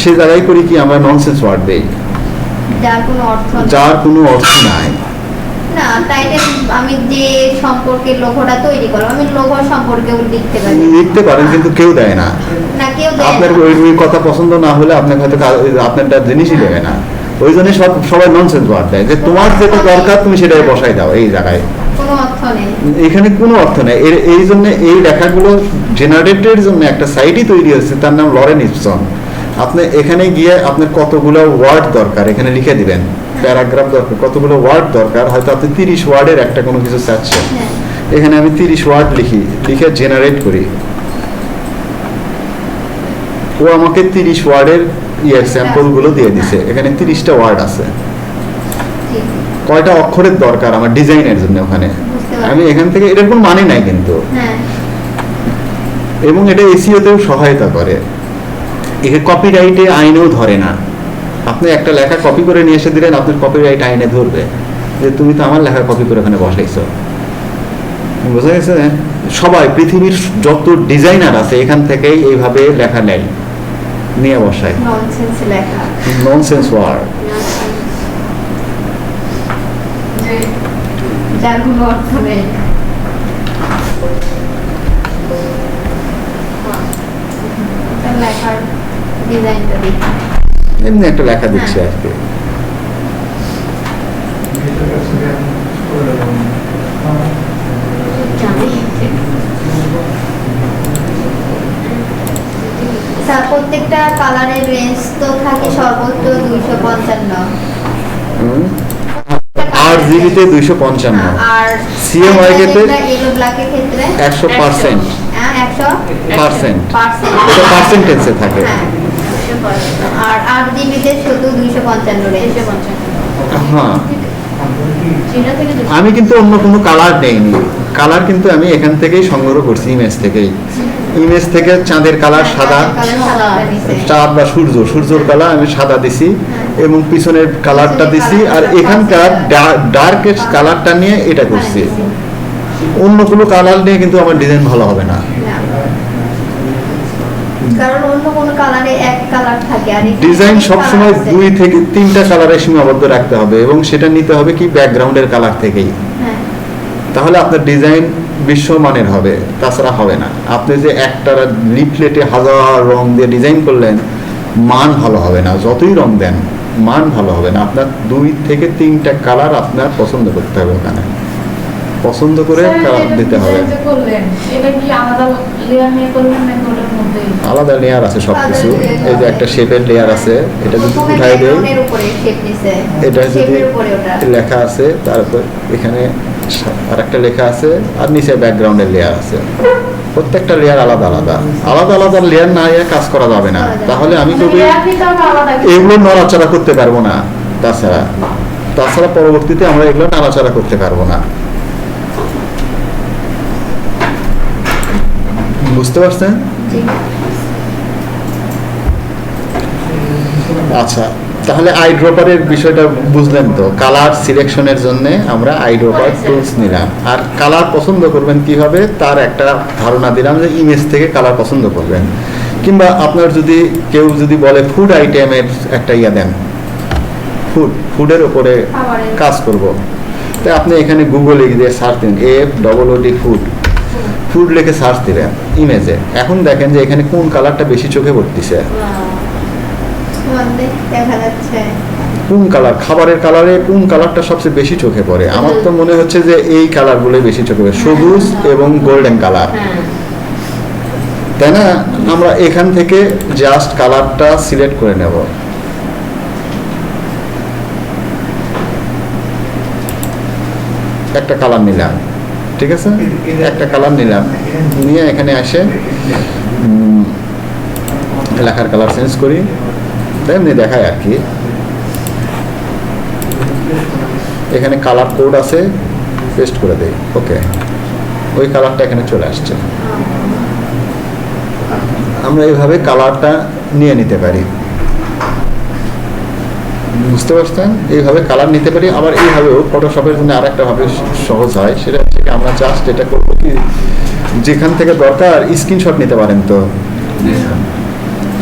সে জায়গায় করি কি আমরা ননসেন্স ওয়ার্ড দেই, যার কোনো অর্থ নেই। যার কোনো অর্থ নাই। না, টাইটেল আমি যে সম্পর্কে লোগোটা তৈরি করলাম, আমি লোগো সম্পর্কেও লিখতে পারি। লিখতে পারেন, কিন্তু কেউ দেয় না। না, কেউ দেয় আপনার না। ওই কথা পছন্দ না হলে আপনাকে হয়তো আপনারটা জিনিসই দেবে না। ওই জন্য সবাই ননসেন্স ওয়ার্ড দেয়, যে তোমার যেটা দরকার তুমি সেটাই বসাই দাও এই জায়গায়। কোনো অর্থ নেই। এখানে কোনো অর্থ নেই। এই জন্য এই লেখাগুলো জেনারেটের জন্য একটা সাইটই তৈরি হয়েছে, তার নাম লরেন ইপসন। আপনি এখানে গিয়ে আপনার কতগুলো ওয়ার্ড দরকার এখানে লিখে দিবেন, প্যারাগ্রাফ দরকার, কতগুলো ওয়ার্ড দরকার, হয়তো আপনি 30 ওয়ার্ডের একটা কোনো কিছু চাচ্ছেন, হ্যাঁ। এখানে আমি 30 ওয়ার্ড লিখে জেনারেট করি। ও আমাকে 30 ওয়ার্ডের স্যাম্পল গুলো দিয়ে দিছে। এখানে 30টা ওয়ার্ড আছে। জি, কয়টা অক্ষরের দরকার আমার ডিজাইনের জন্য ওখানে, বুঝতে পারছি। আমি এখান থেকে এটার কোনো মানে নাই কিন্তু। হ্যাঁ, এবং এটা এসইওতেও সহায়তা করে। একে কপিরাইটে আইনেও ধরে না। আপনি একটা লেখা কপি করে নিয়ে এসে দিলেন, আপনার কপিরাইট আইনে ধরবে যে তুমি তো আমার লেখা কপি করে ওখানে বসাইছো। বোঝা গেছে? সবাই, পৃথিবীর যত ডিজাইনার আছে এখান থেকেই এইভাবে লেখা নেয়, নিয়ে বসায়। ননসেন্স লেখা। Nonsense word. যে যার কোনো অর্থ নেই। তার লেখার ডিজাইনটা দেখি। এমনি একটা লেখা দিচ্ছে আর কি। স্যার, প্রত্যেকটা কালারের রেঞ্জ তো থাকে সর্বোচ্চ 255। হুম। 8GB তে 255, আর CMYK তে ইয়েলো ব্ল্যাকের ক্ষেত্রে 100%। 100%। এটা পার্সেন্টেজে থাকে। হ্যাঁ, আর 8GB তে শুধু 255 রেঞ্জ। হ্যাঁ, আমি কিন্তু অন্য কোনো কালার নেইনি। কালার কিন্তু আমি এখান থেকেই সংগ্রহ করছি, ইমেজ থেকে চাঁদের কালার সাদা, চাঁদ বা সূর্যর কালার আমি সাদা দিছি, এবং পিছনের কালারটা দিছি, আর এখানকার ডার্ক কালারটা নিয়ে এটা করছি। অন্য কোনো কালার নিয়ে কিন্তু আমার ডিজাইন ভালো হবে না। কারণ অন্য কোনো কালারে এক কালার থাকে, আর এখানে ডিজাইন অনেক সবসময় colour আছে। 2 থেকে 3টা কালারে সীমাবদ্ধ রাখতে হবে, এবং সেটা নিতে হবে কি ব্যাকগ্রাউন্ডের কালার থেকেই। হ্যাঁ, তাহলে আপনার ডিজাইন বিশ্বমানের হবে, তাছাড়া হবে না। আপনি যে একটা লিফলেটে হাজার রং দিয়ে ডিজাইন করলেন, মান ভালো হবে না। যতই রং দেন, মান ভালো হবে না। আপনার 2 থেকে 3টা কালার আপনার পছন্দ করতে হবে, ওখানে পছন্দ করে কালার দিতে হবে। এটা কি আলাদা লেয়ার নিয়ে করবেন নাকি ওটার মধ্যেই? আলাদা লেয়ার আছে সবকিছু। এই যে একটা শেপের লেয়ার আছে, এটা যদি প্রথমে উঠাই দেয়, background-এর উপরে shape নিছে। এটা যদি Shape-এর উপরে ওটা। লেখা আছে, তারপর এখানে আর একটা লেখা আছে, আর নিচে ব্যাকগ্রাউন্ডের লেয়ার আছে। প্রত্যেকটা লেয়ার আলাদা আলাদা লেয়ার না নিয়ে কাজ করা যাবে না। তাহলে আমি কবি লেয়ার নিতে হবে আলাদা করে। এগুলো নড়াচড়া করতে পারবো না। তাছাড়া পরবর্তীতে আমরা এগুলো নাড়াচাড়া করতে পারবো না। বুঝতে পারছেন? জি। আচ্ছা, তাহলে আইড্রপারের বিষয়টা বুঝলেন তো। কালার সিলেকশনের জন্য আমরা আইড্রপার টুলস নিলাম। আর কালার পছন্দ করবেন কিভাবে তার একটা ধারণা দিলাম, যে ইমেজ থেকে কালার পছন্দ করবেন। কিংবা আপনার যদি কেউ যদি বলে ফুড আইটেমের একটা ইয়া দেন, ফুডের ওপরে খাবারের। কাজ করব, তো আপনি এখানে গুগলে গিয়ে সার্চ দিন FOOD ফুড লিখে সার্চ দিলেন ইমেজে। এখন দেখেন যে এখানে কোন কালারটা বেশি চোখে পড়তেছে, দেখা যাচ্ছে কোন কালার, খাবারের কালারে কোন কালারটা সবচেয়ে বেশি চোখে পড়ে। আমার তো মনে হচ্ছে যে এই কালারগুলো বেশি চোখে পড়ে, সবুজ এবং গোল্ডেন কালার, তাই না? আমরা এখান থেকে জাস্ট কালারটা সিলেক্ট করে নেব। একটা কালার নিলাম, ঠিক আছে, একটা কালার নিলাম, নিয়ে এখানে আসে লেখার কালার চেঞ্জ করি, তেমনি দেখায় আর কি। এখানে কালার কোড আছে, পেস্ট করে দেই, ওকে, ওই কালারটা এখানে চলে আসছে। আমরা এইভাবে কালারটা নিয়ে নিতে পারি, বুঝতে পারছেন? এইভাবে কালার নিতে পারি। আবার এইভাবেও ফটোশপের জন্য আর একটা ভাবে সহজ হয়, সেটা হচ্ছে কি, আমরা জাস্ট এটা করবো কি, যেখান থেকে দরকার স্ক্রিনশট নিতে পারেন। তো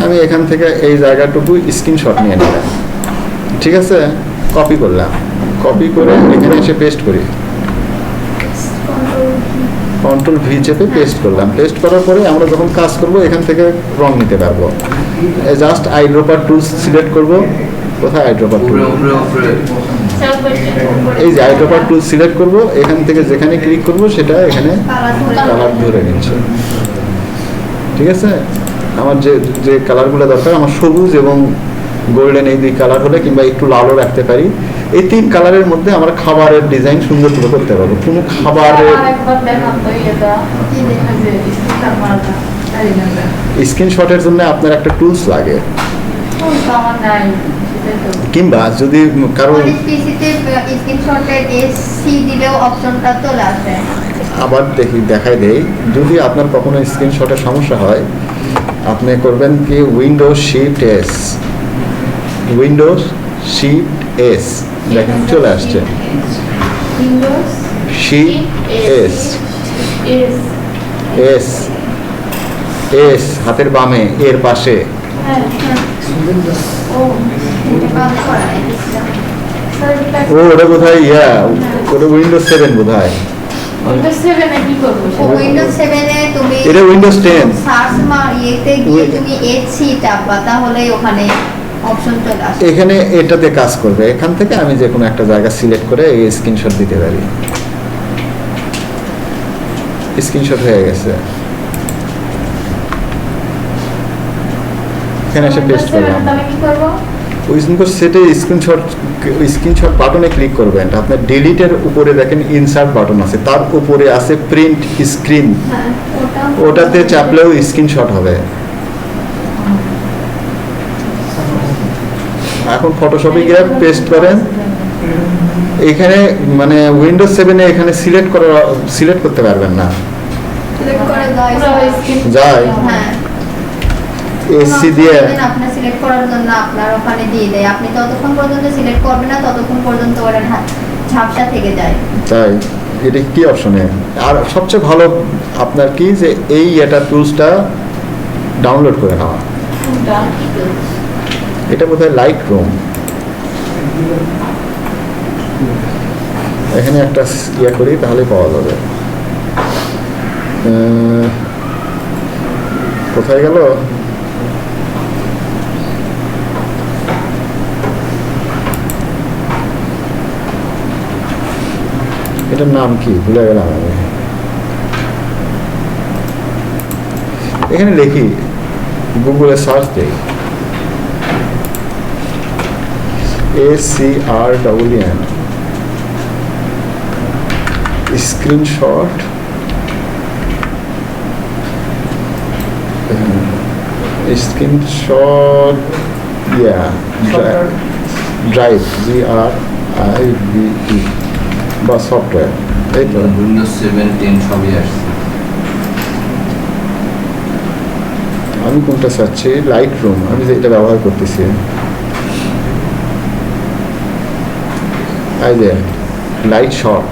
আমি এখান থেকে এই জায়গাটুকু স্ক্রিনশট নিয়ে নিলাম, ঠিক আছে, কপি করলাম, কপি করে এখানে এসে পেস্ট করি, Ctrl V চেপে পেস্ট করলাম। পেস্ট করার পরে আমরা যখন কাজ করব এখান থেকে রং নিতে পারবো। জাস্ট আইড্রপার টুলস সিলেক্ট করব। কোথায় আইড্রপার টুল? এই যে আইড্রপার টুল সিলেক্ট করব, এখান থেকে যেখানে ক্লিক করব সেটা এখানে কালার ধরে নিচ্ছে, ঠিক আছে। আমার যে যে কালারগুলো দরকার, আমার সবুজ এবং গোল্ডেন এই দুই কালার হলে, কিংবা একটু লালও রাখতে পারি। এই তিন কালারের মধ্যে আমরা খাবারের ডিজাইন সুন্দর করে করতে পারবো। কোনো খাবারের স্ক্রিনশটের জন্য আপনার একটা টুলস লাগে, কিংবা যদি কারো আবার দেখাই দেই, যদি আপনার কখনো স্ক্রিনশটের সমস্যা হয়, আপনি করবেন কি, উইন্ডোজ শিফট এস, দেখেন চলে আসছে, এস হাতের বামে এর পাশে। ও ওটা বোধহয় ওটা উইন্ডোজ 7 বোধহয়। এটা উইন্ডোজ 10। এখানে এটাতে কাজ করবে। এখান থেকে আমি যে কোনো একটা জায়গা সিলেক্ট করে এই স্ক্রিনশট দিতে পারি। স্ক্রিনশট হয়ে গেছে, এখানে এসে পেস্ট করলাম। সেটে স্ক্রিনশট বাটনে ক্লিক করবেন। আপনার ডিলিটের উপরে দেখেন ইনসার্ট বাটন আছে, তার উপরে আছে প্রিন্ট স্ক্রিন, ওটাতে চাপলেও স্ক্রিনশট হবে। এখন ফটোশপে গিয়ে পেস্ট করেন, এখানে মানে উইন্ডোজ 7-এ এখানে সিলেক্ট করতে পারবেন না, যায় এসসি দিয়ে আপনি সিলেক্ট করার জন্য আপনার ওখানে দিয়ে দেয়। আপনি ততক্ষণ পর্যন্ত সিলেক্ট করবেন না, ততক্ষণ পর্যন্ত ওটা ঝাপসা থেকে যায়। তাই এটা কি অপশনে? আর সবচেয়ে ভালো আপনার কি, যে এই এটা টুলসটা ডাউনলোড করে নেওয়া। এটা বোধহয় লাইট রুম। এখানে একটা ইয়া করি, তাহলে পাওয়া যাবে। কোথায় গেল? এটার নাম কি ভুলে গেলাম আমি। এখানে লিখি, গুগলে সার্চ দিই ACREN স্ক্রিনশট ড্রাইভ GRIVE বা সফটওয়্যার, এই তো উইন্ডোজ 7 10 সবই আসছে। আমি কোনটা চাচ্ছি, লাইট রুম, আমি যেটা ব্যবহার করতেছি। এই যে লাইট শর্ট,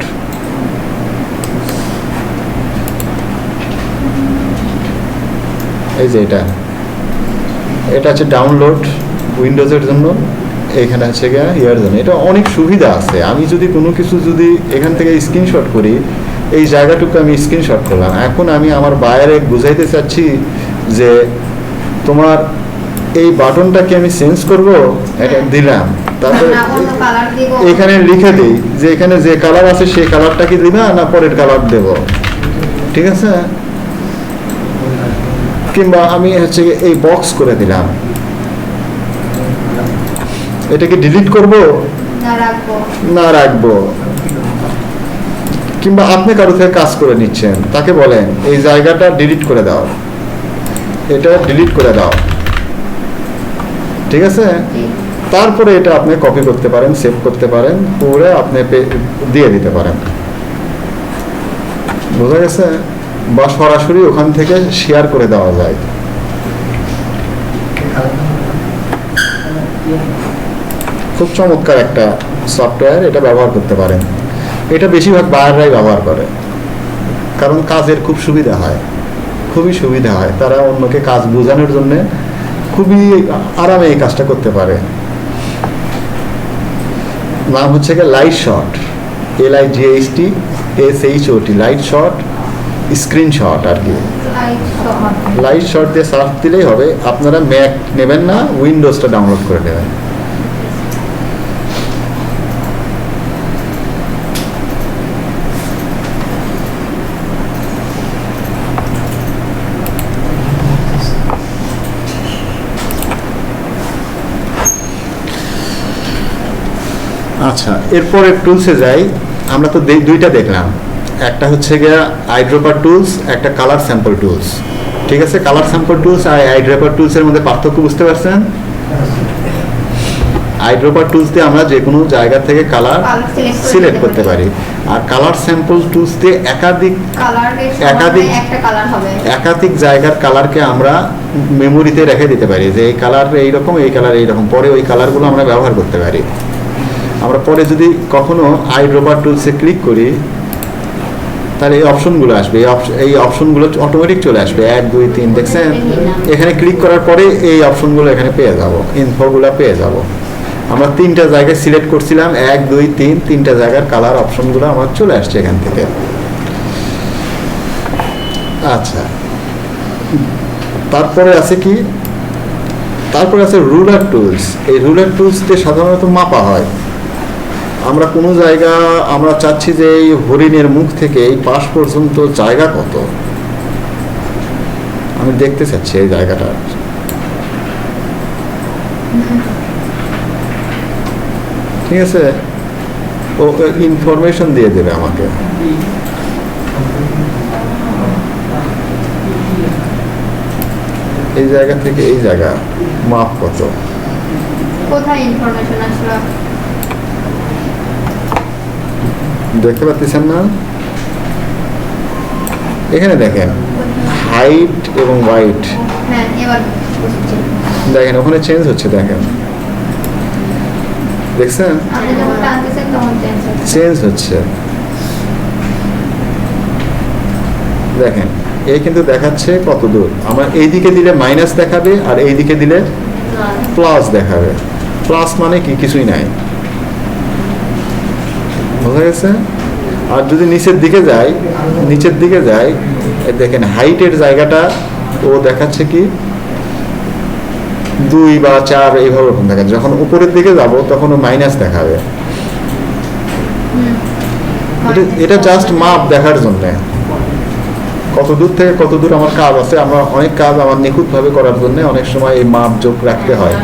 এই যে এটা হচ্ছে ডাউনলোড উইন্ডোজের জন্য, এখানে আছে গিয়া ইয়ার জন্য। এটা অনেক সুবিধা আছে। আমি যদি কোনো কিছু যদি এখান থেকে স্ক্রিনশট করি, এই জায়গাটুকু আমি স্ক্রিনশট করলাম, এখন আমি আমার বায়ারে বুঝাইতে চাচ্ছি যে তোমার এই বাটনটাকে আমি চেঞ্জ করব, এটা দিলাম, তারপরে না অন্য কালার দিব, এখানে লিখে দিই যে এখানে যে কালার আছে সেই কালারটা কি দিবা না পরের কালার দেব, ঠিক আছে? কিংবা আমি হচ্ছে এই বক্স করে দিলাম, এটাকে ডিলিট করব না রাখবো, না রাখবো। কিংবা আপনি কারো থেকে কাজ করে নিচ্ছেন, তাকে বলেন এই জায়গাটা ডিলিট করে দাও, এটা ডিলিট করে দাও, ঠিক আছে? তারপরে এটা আপনি কপি করতে পারেন, সেভ করতে পারেন, পরে আপনি দিয়ে দিতে পারেন, বোঝা গেছে? বা সরাসরি ওখান থেকে শেয়ার করে দেওয়া যায়। খুব চমৎকার একটা সফটওয়্যার, এটা ব্যবহার করতে পারেন। এটা বেশিরভাগ বায়াররাই ব্যবহার করে, কারণ কাজের খুব সুবিধা হয়, খুবই সুবিধা হয়। তারা অন্যকে কাজ বোঝানোর জন্য খুবই আরামে এই কাজটা করতে পারে। নাম হচ্ছে গিয়ে light shot, LIGHT light shot screenshot আর কি। লাইট সহ লাইট শট দিয়ে সার্চ দিলেই হবে। আপনারা ম্যাক নেবেন না, উইন্ডোজটা ডাউনলোড করে নেবেন। আচ্ছা, এরপরে টুলসে যাই। আমরা তো দুইটা দেখলাম, একটা হচ্ছে গিয়া আইড্রপার টুলস, একটা কালার স্যাম্পল টুলস, ঠিক আছে? কালার স্যাম্পল টুলস আর আইড্রপার টুলসের মধ্যে পার্থক্য বুঝতে পারছেন? আইড্রপার টুলস দিয়ে আমরা যে কোনো জায়গা থেকে কালার সিলেক্ট করতে পারি, আর কালার স্যাম্পল টুলস দিয়ে একাধিক একটা কালার হবে, একাধিক জায়গার কালারকে আমরা মেমোরিতে রেখে দিতে পারি যে এই কালার এইরকম, এই কালার এইরকম, পরে ওই কালারগুলো আমরা ব্যবহার করতে পারি। আমরা পরে যদি কখনো আইড্রপার টুলসে ক্লিক করি, তাহলে এই অপশনগুলো আসবে, এই অপশনগুলো অটোমেটিক চলে আসবে, 1 2 3 দেখছেন? এখানে ক্লিক করার পরে এই অপশনগুলো এখানে পেয়ে যাব, ইনফোগুলো পেয়ে যাব। আমরা 3টা জায়গায় সিলেক্ট করছিলাম, 1 2 3, 3টা জায়গার কালার অপশনগুলো আমার চলে আসছে এখান থেকে। আচ্ছা, তারপরে আছে কি? তারপরে আছে রুলার টুলস। এই রুলার টুলস দিয়ে সাধারণত মাপা হয়। আমরা কোনো জায়গা আমরা চাচ্ছি যে এই হরিণের মুখ থেকে এই পাশ পর্যন্ত জায়গা কত, আমি দেখতে চাচ্ছি এই জায়গাটা। ঠিক আছে, ও ইনফরমেশন দিয়ে দেবে আমাকে। এই জায়গা থেকে এই জায়গা মাপ কত, কোথায় ইনফরমেশন আসলো? দেখতে পাচ্ছেন না? এখানে দেখেন হাইট এবং ওয়াইট, হ্যাঁ এবার বুঝছি। দেখেন ওখানে চেঞ্জ হচ্ছে, দেখেন দেখছেন আপনি যখন টানতেছেন তখন চেঞ্জ হচ্ছে। দেখেন এই কিন্তু দেখাচ্ছে কত দূর। আমরা এই দিকে দিলে মাইনাস দেখাবে, আর এই দিকে দিলে প্লাস দেখাবে। প্লাস মানে কি? কিছুই নাই, বোঝা গেছে? আর যদি নিচের দিকে যাই, দেখেন হাইটের জায়গাটা ও দেখাচ্ছে কি 2 বা 4 এইভাবে রকম দেখাচ্ছে। যখন উপরের দিকে যাব তখন ও মাইনাস দেখাবে। এটা জাস্ট মাপ দেখার জন্য, কত দূর থেকে কত দূর আমার কাজ আছে। আমরা অনেক কাজ আমার নিখুঁতভাবে করার জন্য অনেক সময় এই মাপ যোগ রাখতে হয়।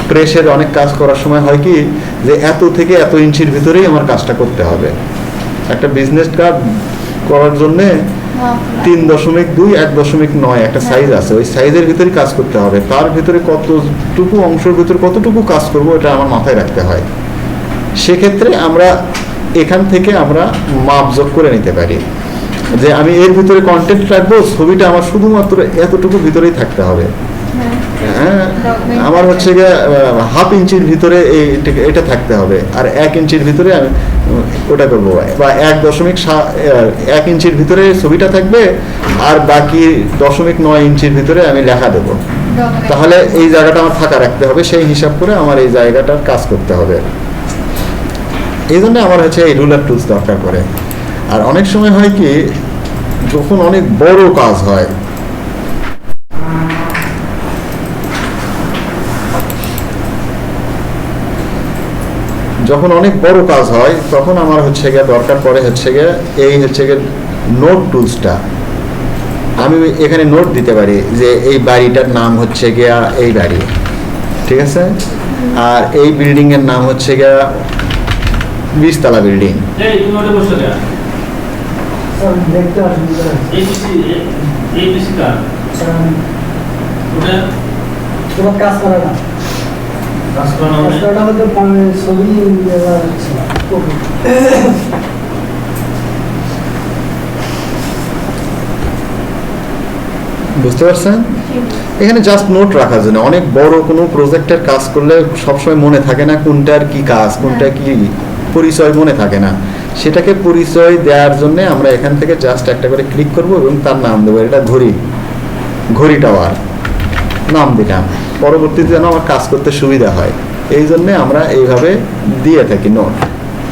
প্রেসের অনেক কাজ করার সময় হয় কি যে এত থেকে এত ইঞ্চির ভিতরেই আমার কাজটা করতে হবে। একটা বিজনেস কার্ড করার জন্যে 3.2 1.9 একটা সাইজ আছে, ওই সাইজের ভিতরে কাজ করতে হবে। তার ভিতরে কতটুকু অংশের ভিতরে কতটুকু কাজ করব এটা আমার মাথায় রাখতে হয়। সেক্ষেত্রে আমরা এখান থেকে আমরা মাপ যোগ করে নিতে পারি। যে আমি এর ভিতরে কন্টেন্ট রাখবো, ছবিটা আমার শুধুমাত্র এতটুকু ভিতরেই থাকতে হবে। হ্যাঁ, আমার হচ্ছে গিয়ে হাফ ইঞ্চির ভিতরে এটা থাকতে হবে, আর 1 ইঞ্চির ভিতরে আমি ওটা করবো, বা 1 ইঞ্চির ভিতরে ছবিটা থাকবে, আর বাকি 0.9 ইঞ্চির ভিতরে আমি লেখা দেবো। তাহলে এই জায়গাটা আমার ফাঁকা রাখতে হবে, সেই হিসাব করে আমার এই জায়গাটার কাজ করতে হবে। এই জন্য আমার হচ্ছে এই রুলার টুলস দরকার পড়ে। আর অনেক সময় হয় কি, যখন অনেক বড় কাজ হয়, তখন আমার হচ্ছে গিয়ে দরকার পড়ে হচ্ছে গিয়ে এই হচ্ছে গিয়ে নোট টুলসটা। আমি এখানে নোট দিতে পারি যে এই বাড়িটার নাম হচ্ছে গিয়া এই বাড়ি, ঠিক আছে, আর এই বিল্ডিং এর নাম হচ্ছে গিয়া 20 তলা বিল্ডিং। স্যার দেখতে আসুন স্যার। স্যার তোমার কাজ করে না, কাজ করাটা হয়তো ছবি দেওয়া হচ্ছে না। বুঝতে পারছেন? এখানে জাস্ট নোট রাখার জন্য। অনেক বড় কোনো প্রজেক্টের কাজ করলে সবসময় মনে থাকে না কোনটার কি কাজ, কোনটা কি পরিচয় মনে থাকে না। সেটাকে পরিচয় দেওয়ার জন্য আমরা এখান থেকে জাস্ট একটা করে ক্লিক করব এবং তার নাম দেবো। এটা ঘড়ি টাওয়ার নাম দিলাম, পরবর্তীতে যেন আমার কাজ করতে সুবিধা হয়। এই জন্য আমরা এইভাবে দিয়ে থাকি নোট।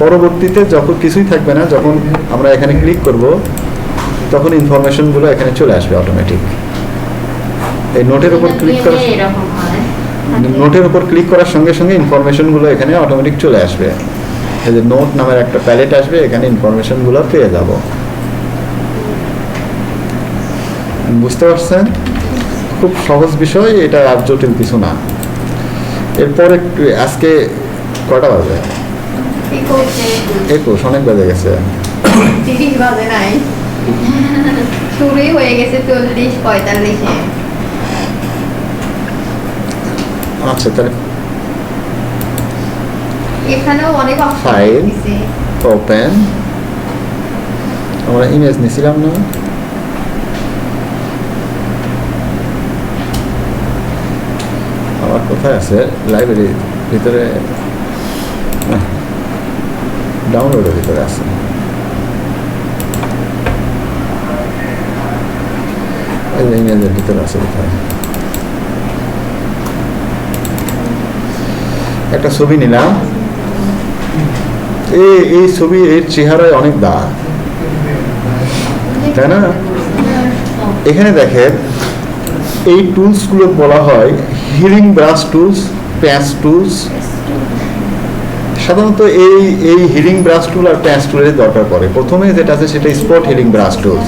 পরবর্তীতে যখন কিছুই থাকবে না, যখন আমরা এখানে ক্লিক করব, তখন ইনফরমেশনগুলো এখানে চলে আসবে অটোমেটিক। এই নোটের উপর ক্লিক করার সঙ্গে সঙ্গে ইনফরমেশনগুলো এখানে অটোমেটিক চলে আসবে। এই যে নোট নামের একটা প্যালেট আসবে, এখানে ইনফরমেশনগুলো পেয়ে যাব। বুঝতে পারছেন? খুব সহজ বিষয় এটা, আর জটিল কিছু না। এরপরে আজকে কটা বাজে? 21, অনেক বাজে গেছে। 30 বাজে নাই, শুরুই হয়ে গেছে 40-45-এ। আচ্ছা, তাহলে এখানেও অনেক অপশন ফাইল আছে। ওপেন, আমরা ইমেজ নিছিলাম না? আমার কোথায় আছে? লাইব্রেরির ভিতরে, ডাউনলোডের ভিতরে আছে। ইমেজের ভিতরে আছে কোথায়? একটা ছবি নিলাম, এই ছবি, এর চেহারায় অনেক দাগ, তাই না? এখানে দেখেন এই টুলসগুলো বলা হয় হিলিং ব্রাশ টুলস, প্যাচ টুলস। সাধারণত এই হিলিং ব্রাশ টুল আর প্যাচ টুলের দরকার পড়ে। প্রথমে যেটা আছে সেটা spot healing brush tools.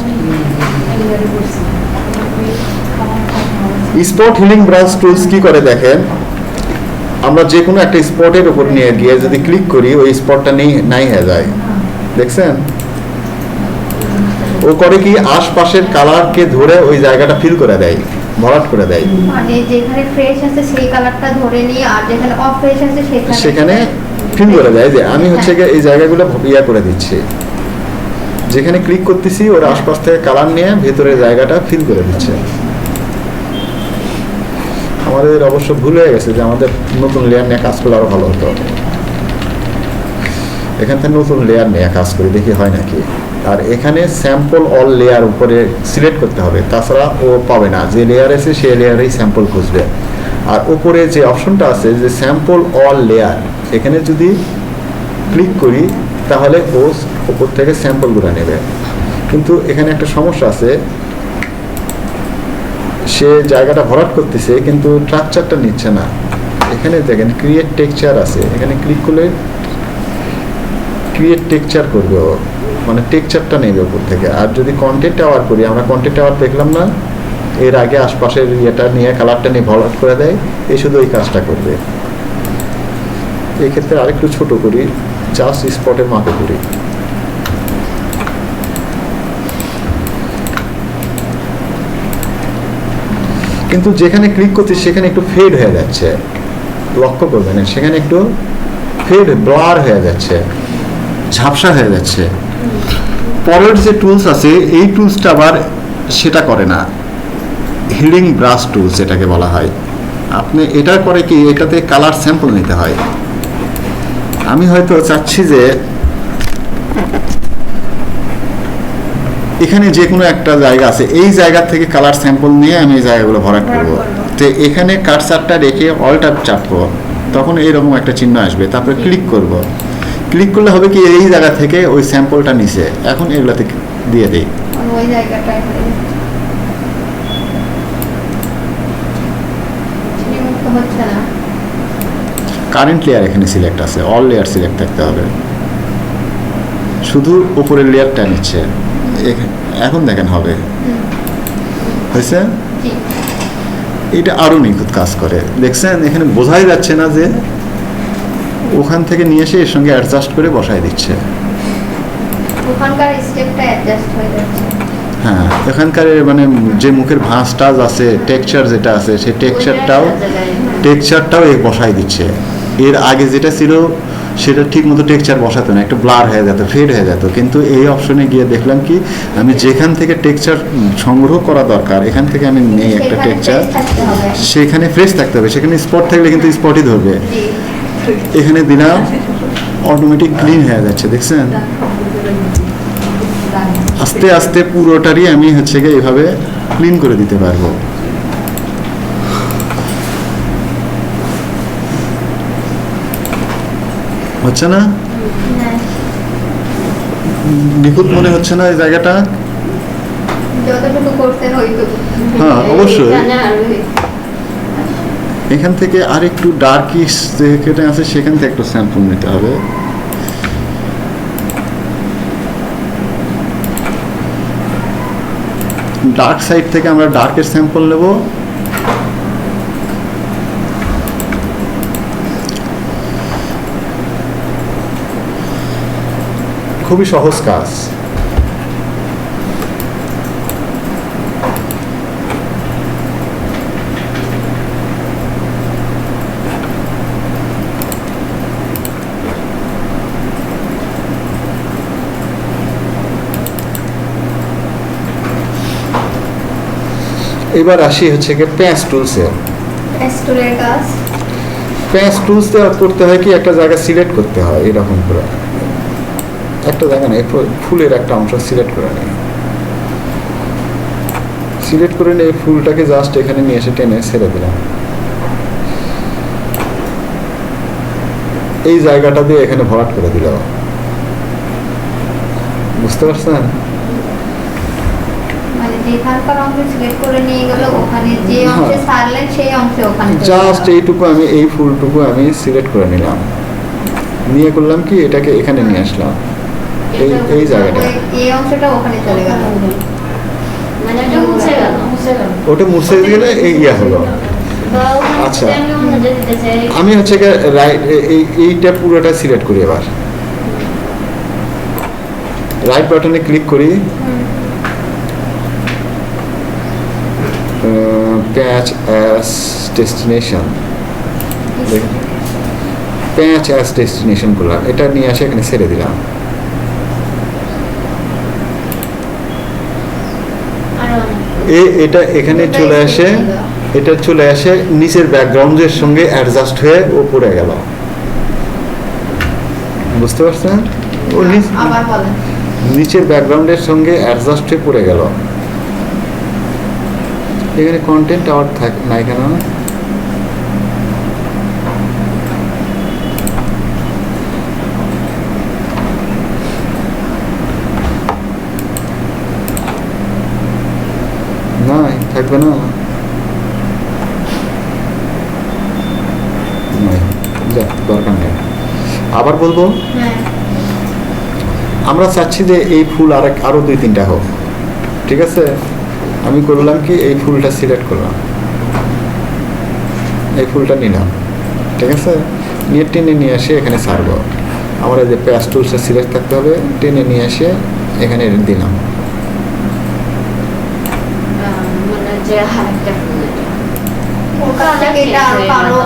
Spot healing brush tools কি করে দেখেন, আমরা যে কোনো একটা স্পটের উপর নিয়ে গিয়ে যদি ক্লিক করি, ওই স্পটটা নাই হয়ে যায়। দেখছেন? ও করে কি, আশপাশের কালারকে ধরে ওই জায়গাটা ফিল করে দেয়, ভরাট করে দেয়। মানে যেখানে ফ্রেশ আছে সেই কালারটা ধরে নিয়ে, আর যেখানে অফ ফ্রেশ আছে সেখানে ফিল করে দেয়। যে আমি হচ্ছে এই জায়গাগুলো ইয়া করে দিচ্ছি, যেখানে ক্লিক করতেছি ওর আশপাশ থেকে কালার নিয়ে ভেতরের জায়গাটা ফিল করে দিচ্ছে। আমাদের অবশ্য ভুল হয়ে গেছে যে আমাদের নতুন লেয়ার নিয়ে কাজ করলে আরো ভালো হতো। এখান থেকে নতুন লেয়ার নিয়ে কাজ করি, দেখি হয় নাকি। আর এখানে স্যাম্পল অল লেয়ার উপরে সিলেক্ট করতে হবে, তাছাড়া ও পাবে না। যে লেয়ার আছে সেই লেয়ারেই স্যাম্পল খুঁজবে। আর উপরে যে অপশনটা আছে যে স্যাম্পল অল লেয়ার, এখানে যদি ক্লিক করি তাহলে ও উপর থেকে স্যাম্পলগুলো নেবে। কিন্তু এখানে একটা সমস্যা আছে, সে জায়গাটা ভরাট করতেছে কিন্তু স্ট্রাকচারটা নিচ্ছে না। এখানে দেখেন ক্রিয়েট টেক্সচার আছে, এখানে ক্লিক করলে ক্রিয়েট টেক্সচার করবে ও, মানে টেক্সচারটা নেবে উপর থেকে। আর যদি কন্টেন্ট টাওয়ার করি, আমরা কন্টেন্ট টাওয়ার দেখলাম না, এর আগে আশপাশের ইয়েটা নিয়ে কালারটা নিয়ে ভরাট করে দেয়, এই শুধু এই কাজটা করবে। এই ক্ষেত্রে আরেকটু ছোট করি, জাস্ট স্পটের মাপে করি। কিন্তু যেখানে ক্লিক করছি সেখানে একটু ফেড হয়ে যাচ্ছে, লক্ষ্য করবেন, সেখানে একটু ফেড ব্লার হয়ে যাচ্ছে, ঝাপসা হয়ে যাচ্ছে। পরের যে টুলস আছে এই টুলসটা আবার সেটা করে না, হিডিং ব্রাশ টুলস এটাকে বলা হয়। আপনি এটা করে কি, এটাতে কালার স্যাম্পল নিতে হয়। আমি হয়তো চাচ্ছি যে এখানে যে কোনো একটা জায়গা আছে, এই জায়গা থেকে কালার স্যাম্পল নিয়ে আমি এই জায়গাগুলো ভরাট করব। তো এখানে কার্সারটা রেখে অল্ট চাপবো, তখন এইরকম একটা চিহ্ন আসবে, তারপরে ক্লিক করব। ক্লিক করলে হবে কি, এই জায়গা থেকে ওই স্যাম্পলটা নিচে, এখন এগুলাতে দিয়ে দিই। ওই জায়গাটায় মুক্ত হচ্ছে না। কারেন্ট লেয়ার এখানে সিলেক্ট আছে, অল লেয়ার সিলেক্ট থাকতে হবে, শুধু উপরের লেয়ারটা নিচ্ছে। এখন দেখেন হবে, হয়েছে? জি। এটা আরো নিখুঁত কাজ করে, দেখছেন? এখানে বোঝাই যাচ্ছে না যে ওখান থেকে নিয়ে এসে এর সঙ্গে অ্যাডজাস্ট করে বসাই দিচ্ছে। ওখানকার স্টেপটা অ্যাডজাস্ট হয়ে যাচ্ছে। হ্যাঁ, এখানকার মানে যে মুখের ভাঁজ টাজ আছে, টেক্সচার যেটা আছে, সেই টেক্সচারটাও বসাই দিচ্ছে। এর আগে যেটা ছিল সেটা ঠিক মতো টেক্সচার বসাতো না, একটু ব্লার হয়ে যেত, ফেড হয়ে যেত। কিন্তু এই অপশনে গিয়ে দেখলাম কি, আমি যেখান থেকে টেক্সচার সংগ্রহ করা দরকার, এখান থেকে আমি নেই একটা টেক্সচার, সেখানে ফ্রেশ থাকতে হবে। সেখানে স্পট থাকলে কিন্তু স্পটই ধরবে। এখানে দিলাম, অটোমেটিক ক্লিন হয়ে যাচ্ছে, দেখছেন? আস্তে আস্তে পুরোটারই আমি হচ্ছে গিয়ে এইভাবে ক্লিন করে দিতে পারবো। হচ্ছে না? নিখুঁত মনে হচ্ছে না এই জায়গাটা? যতটুকু করছেন ওইটুকু। হ্যাঁ, অবশ্যই। এখানে আরো এখান থেকে আর একটু ডার্কিশ যেখানে আছে সেখান থেকে একটু স্যাম্পল নিতে হবে। ডার্ক সাইড থেকে আমরা ডার্কের স্যাম্পল নেব। খুবই সহজ কাজ। এবার আসি হচ্ছে কি প্যাচ টুলসে। স্টুলের কাজ। প্যাচ টুলস করতে হয় কি, একটা জায়গা সিলেক্ট করতে হয় এরকম করে, একটা জায়গা নেই, ফুলের একটা অংশ সিলেক্ট করে নেই। সিলেক্ট করে নিয়ে ফুলটাকে জাস্ট এখানে নিয়ে এসে টেনে ছেড়ে দিলাম। এই জায়গাটা দিয়ে এখানে ভরাট করে দিলাম। বুঝতে পারছেন? মানে যেখানকার অংশ সিলেক্ট করে নিয়ে গেল, ওখানে যে অংশে সারলেন সেই অংশে ওখানে জাস্ট এইটুকু আমি, এই ফুলটুকু আমি সিলেক্ট করে নিলাম, নিয়ে করলাম কি, এটাকে এখানে নিয়ে আসলাম, এই জায়গাটা। এই অংশটা ওখানে চলে গেল, মানে এটা মুছে গেল। ওটা মুছে গেলে এই ইয়া হলো। আচ্ছা, আমি হচ্ছে এইটা পুরোটা সিলেক্ট করি। এবার রাইট বাটনে ক্লিক করি, প্যাচ অ্যাজ ডেস্টিনেশন, প্যাচ অ্যাজ ডেস্টিনেশন করলাম, এটা নিয়ে আসে এখানে ছেড়ে দিলাম। এটা এখানে চলে আসে, এটা চলে আসে নিচের ব্যাকগ্রাউন্ডের সঙ্গে অ্যাডজাস্ট হয়ে উপরে গেল। বুঝতে পারছেন? ও আবার বলেন। নিচের ব্যাকগ্রাউন্ডের সঙ্গে অ্যাডজাস্ট হয়ে পড়ে গেল। এখানে কন্টেন্ট আবার নাই কেন? নাই, থাকবে না। দরকার নেই, আবার বলবো। আমরা চাচ্ছি যে এই ফুল আরো 2-3টা হোক, ঠিক আছে? আমি করলাম কি, এই ফুলটা সিলেক্ট করলাম, এই ফুলটা নিলাম, ঠিক আছে? নিয়ে টেনে নিয়ে আসে এখানে ছাড়বো। আমার এই যে প্যাচ টুলসটা সিলেক্ট থাকতে হবে, টেনে নিয়ে আসে এখানে দিলাম। মানে যে হাতটা ওখান থেকে এটা কালো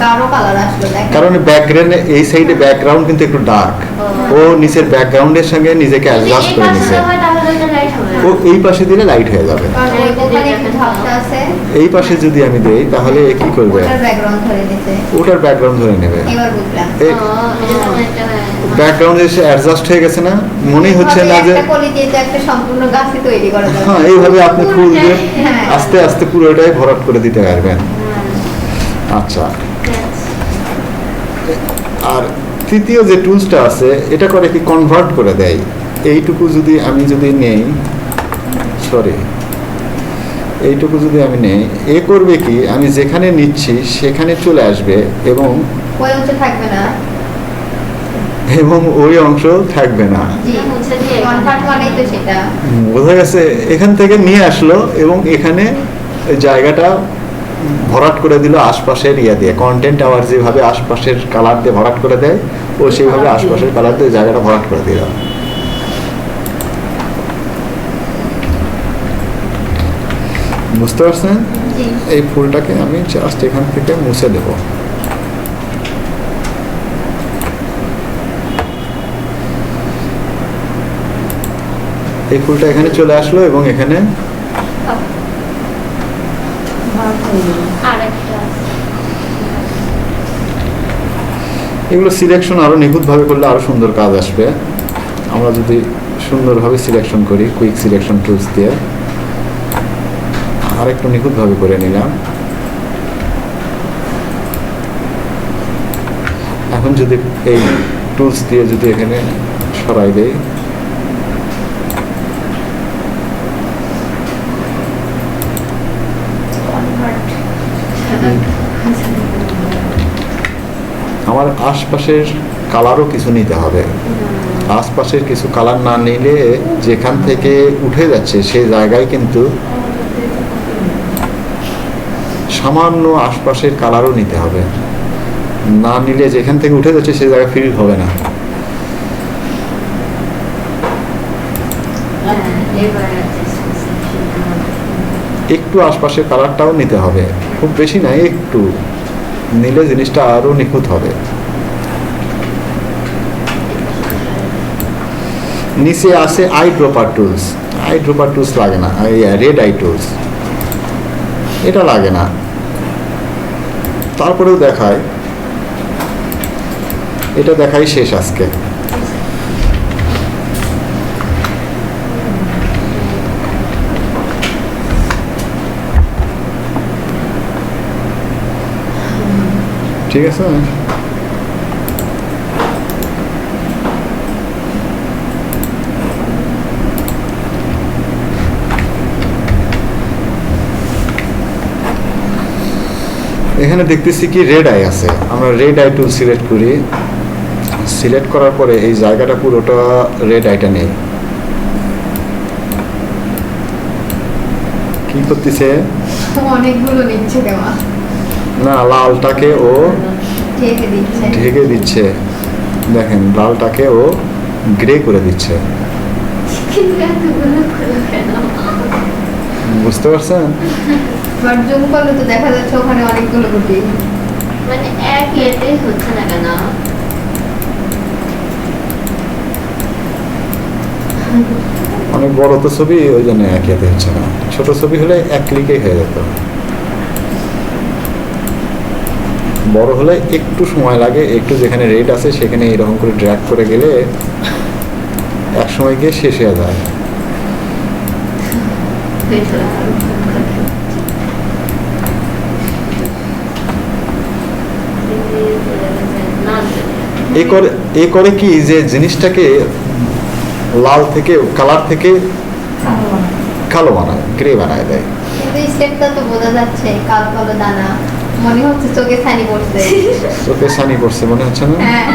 গাঢ় কালার আসলো দেখেন। কারণ ব্যাকগ্রাউন্ডে এই সাইডে ব্যাকগ্রাউন্ড কিন্তু একটু ডার্ক, ও নিচের ব্যাকগ্রাউন্ডের সঙ্গে নিজেকে অ্যাডজাস্ট করে নিছে। ও এই পাশে দিলে লাইট হয়ে যাবে। কারণ ওখানে একটু ঝাপসা আছে, এই পাশে যদি আমি দেই তাহলে এ কি করবে, ওটার ব্যাকগ্রাউন্ড ধরে নিতে। ওটার ব্যাকগ্রাউন্ড ধরে নেবে। এবার বুঝলাম। এই ব্যাকগ্রাউন্ড এসে অ্যাডজাস্ট হয়ে গেছে না, মনেই হচ্ছে না যে একটা কলি দিয়ে তো একটা সম্পূর্ণ গাছই তৈরি করা যাবে। হ্যাঁ এইভাবে আপনি ফুল দিয়ে হ্যাঁ। আস্তে আস্তে পুরোটাই ভরাট করে দিতে পারবেন। আচ্ছা, আর তৃতীয় যে টুলসটা আছে এটা করে কি কনভার্ট করে দেয়। এইটুকু যদি আমি নেই, সরি, এইটুকু যদি আমি নেই, এ করবে কি আমি যেখানে নিচ্ছি সেখানে চলে আসবে এবং ওই অংশ থাকবে না। ওই অংশ থাকবে না। জি, কনভার্ট মানেই তো সেটা। বোঝা গেছে? এখান থেকে নিয়ে আসলো এবং এখানে জায়গাটা ভরাট করে দিল আশপাশের ইয়া দিয়ে। কন্টেন্ট আবার যেভাবে আশপাশের কালার দিয়ে ভরাট করে দেয়, ও সেইভাবে আশপাশের কালার দিয়ে জায়গাটা ভরাট করে দিল। বুঝতে পারছেন? জি, এই ফুলটাকে আমি জাস্ট এখান থেকে মুছে দেব। এই ফুলটা এখানে চলে আসলো এবং এখানে আরেকটা এগুলো সিলেকশন আরো নিখুঁতভাবে করলে আরো সুন্দর কাজ আসবে। আমরা যদি সুন্দরভাবে সিলেকশন করি কুইক সিলেকশন টুলস দিয়ে, আর একটু নিখুঁতভাবে করে নিলাম। এখন যদি এই টুলস দিয়ে যদি এখানে সরাই দেই, আমার আশপাশের কালারও কিছু নিতে হবে। আশপাশের কিছু কালার না নিলে যেখান থেকে উঠে যাচ্ছে সেই জায়গায় কিন্তু সামান্য আশপাশের কালারও নিতে হবে। না নিলে যেখান থেকে উঠে যাচ্ছে সেই জায়গা ফিল হবে না। একটু আশপাশের কালারটাও নিতে হবে, খুব বেশি না, একটু নিলে জিনিসটা আরো নিখুঁত হবে। নিচে আছে I dropper tools. I dropper tools লাগে না, রেড আই টুলস এটা লাগে না। তারপরেও দেখায়, এটা দেখাই শেষ আজকে। ঠিক আছে, এখানে দেখতেছি কি রেড আই আছে। আমরা রেড আই টুল সিলেক্ট করি। সিলেক্ট করার পরে এই জায়গাটা পুরোটা রেড আইটা নেই। কি করতেছে? অনেকগুলো নিচ্ছে দেওয়া, না, লালটাকে ও ঢেকে দিচ্ছে। ঢেকে দিচ্ছে। দেখেন লালটাকে ও গ্রে করে দিচ্ছে। কিন্তু এতগুলো করে কেন? বুঝতে পারছেন? বাট জুম করলে তো দেখা যাচ্ছে ওখানে অনেকগুলো গুটি। মানে এক ইয়েতে হচ্ছে না কেন? অনেক বড় তো ছবি, ওই জন্য এক ইয়েতে হচ্ছে না। ছোট ছবি হলে এক ক্লিকেই হয়ে যেত। বড় হলে একটু সময় লাগে, একটু যেখানে রেড আছে সেখানে এরকম করে ড্র্যাগ করে গেলে এক সময় গিয়ে শেষ হয়ে যায়। এই করে কি যে জিনিসটাকে লাল থেকে কালার থেকে কালো বানায়, গ্রে বানায় দেয়। কিন্তু এই স্টেপটা তো বোঝা যাচ্ছে কালো কালো দানা, মনে হচ্ছে চোখে ছানি পড়ছে। চোখে ছানি পড়ছে মনে হচ্ছে না? হ্যাঁ,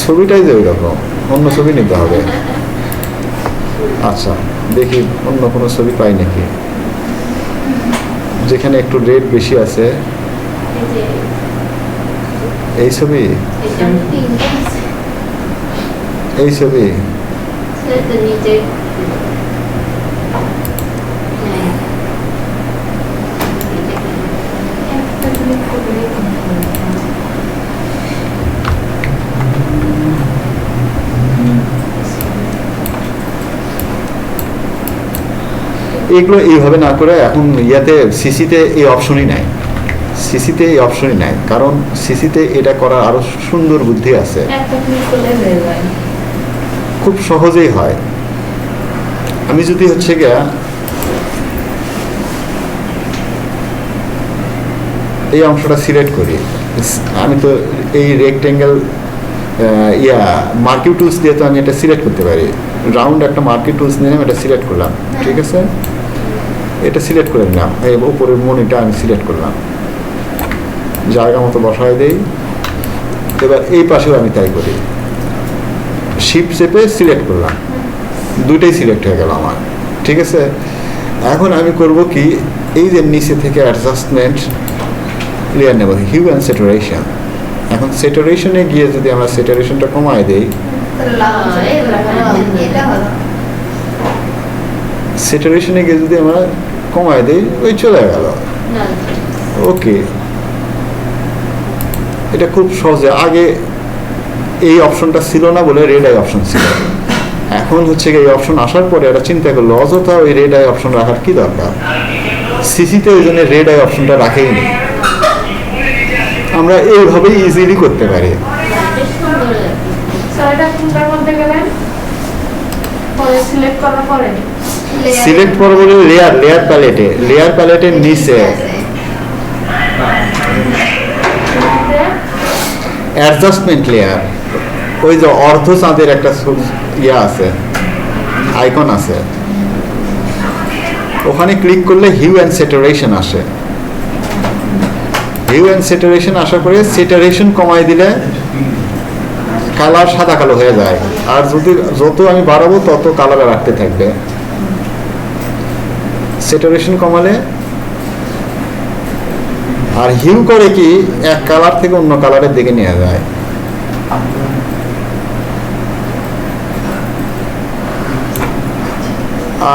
ছবিটাই যে ওইরকম, অন্য ছবি নিতে হবে। আচ্ছা দেখি অন্য কোনো ছবি পাই নাকি যেখানে একটু রেড বেশি আছে। এই ছবি, এই ছবি নিচে এগুলো এইভাবে না করে এখন ইয়াতে সিসিতে এই অপশনই নাই, সিসিতে এই অপশনই নাই, কারণ সিসিতে এটা করার আরো সুন্দর বুদ্ধি আছে, একটা ক্লিক করলে হয়ে যায়। খুব সহজেই হয়। আমি যদি হচ্ছে গিয়া এই অংশটা সিলেক্ট করি, আমি তো এই রেক্টেঙ্গেল মার্কিউ টুলস দিয়ে তো আমি এটা সিলেক্ট করতে পারি, রাউন্ড একটা মার্কিউ টুলস নিয়ে আমি এটা সিলেক্ট করলাম, ঠিক আছে, এটা সিলেক্ট করে নিলাম, এই উপরের মনিটা আমি সিলেক্ট করলাম, জায়গা মতো বসায় দেই। এবার এই পাশেও আমি তাই করি, শিফট চেপে সিলেক্ট করলাম, দুইটাই সিলেক্ট হয়ে গেল আমার, ঠিক আছে। এখন আমি করব কি, এই যে নিচে থেকে অ্যাডজাস্টমেন্ট লেয়ার নেব, হিউ অ্যান্ড স্যাচুরেশন। এখন স্যাচুরেশনে গিয়ে যদি আমরা স্যাচুরেশনটা কমায় দেই, এটা হলো স্যাচুরেশনে গিয়ে যদি আমরা কমায় দেই, ওই চলে গেল, না ওকে। এটা খুব সহজে, আগে এই অপশনটা ছিল না বলে রেড আই অপশন ছিল, এখন হচ্ছে এই অপশন আসার পরে এটা চিন্তা করলো অযথা ওই রেড আই অপশন রাখার কি দরকার, সিসিতে ওই জন্য রেড আই অপশনটা রাখেই নি, আমরা এইভাবেই ইজিলি করতে পারি। বেশ সুন্দর লাগে। স্যার এটা কোনটার মধ্যে গেলেন? পরে সিলেক্ট করার পরে সিলেক্ট করবো বলে লেয়ার প্যালেটের নিচে অ্যাডজাস্টমেন্ট লেয়ার, ওই যে অর্ধ চাঁদের একটা ইয়া আছে, আইকন আছে, ওখানে ক্লিক করলে হিউ অ্যান্ড স্যাচুরেশন আসে, হিউ অ্যান্ড স্যাচুরেশন আসার পরে স্যাচুরেশন কমাই দিলে কালার সাদা কালো হয়ে যায়, আর যদি যত আমি বাড়াবো তত কালার রাখতে থাকবে। স্যাচুরেশন কমালে, আর হিউ করে কি এক কালার থেকে অন্য কালারের দিকে নিয়ে যায়।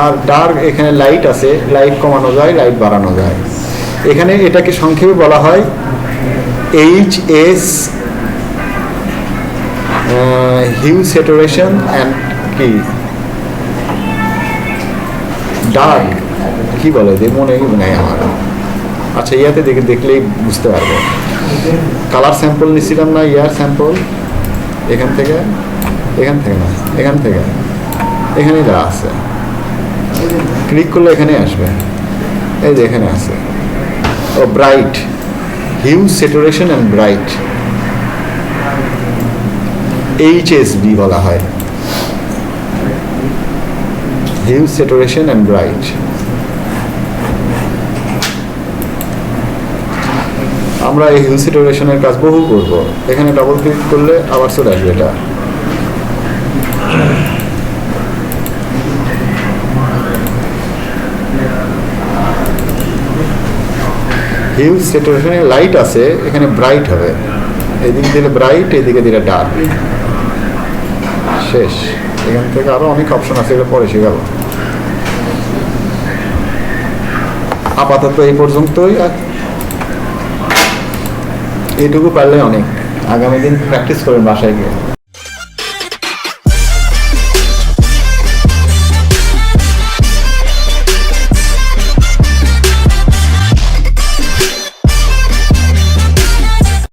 আর ডার্ক, এখানে লাইট আছে, লাইট কমানো যায়, লাইট বাড়ানো যায়। এখানে এটাকে সংক্ষেপে বলা হয় HS হিউ স্যাচুরেশন অ্যান্ড কি ডার্ক কি বলে যে মনে নেই আমার, আচ্ছা ইয়াতে দেখলেই বুঝতে পারবো। কালার স্যাম্পল নিচ্ছিলাম না, ইয়ার স্যাম্পল এখান থেকে না, এখান থেকে এখানেই দেওয়া আছে, ক্লিক করলে এখানে আসবে, এই যে এখানে আছে, ও bright, hue saturation and bright, HSB বলা হয়, হিউ স্যাচুরেশন অ্যান্ড ব্রাইট। আমরা এই হিউ স্যাচুরেশনের কাজ বহু করব, এখানে ডাবল ক্লিক করলে আবার চলে আসবে এটা। হিউ স্যাচুরেশনে লাইট আছে, এখানে ব্রাইট হবে, এদিকে দিলে ব্রাইট, এদিকে দিলে ডার্ক, শেষ। এখান থেকে আরো অনেক অপশন আছে, এগুলো পরে শেখাবো। আপাতত এই পর্যন্তই, এইটুকু পারলে অনেক, আগামী দিন প্র্যাকটিস করেন বাসায় গিয়ে।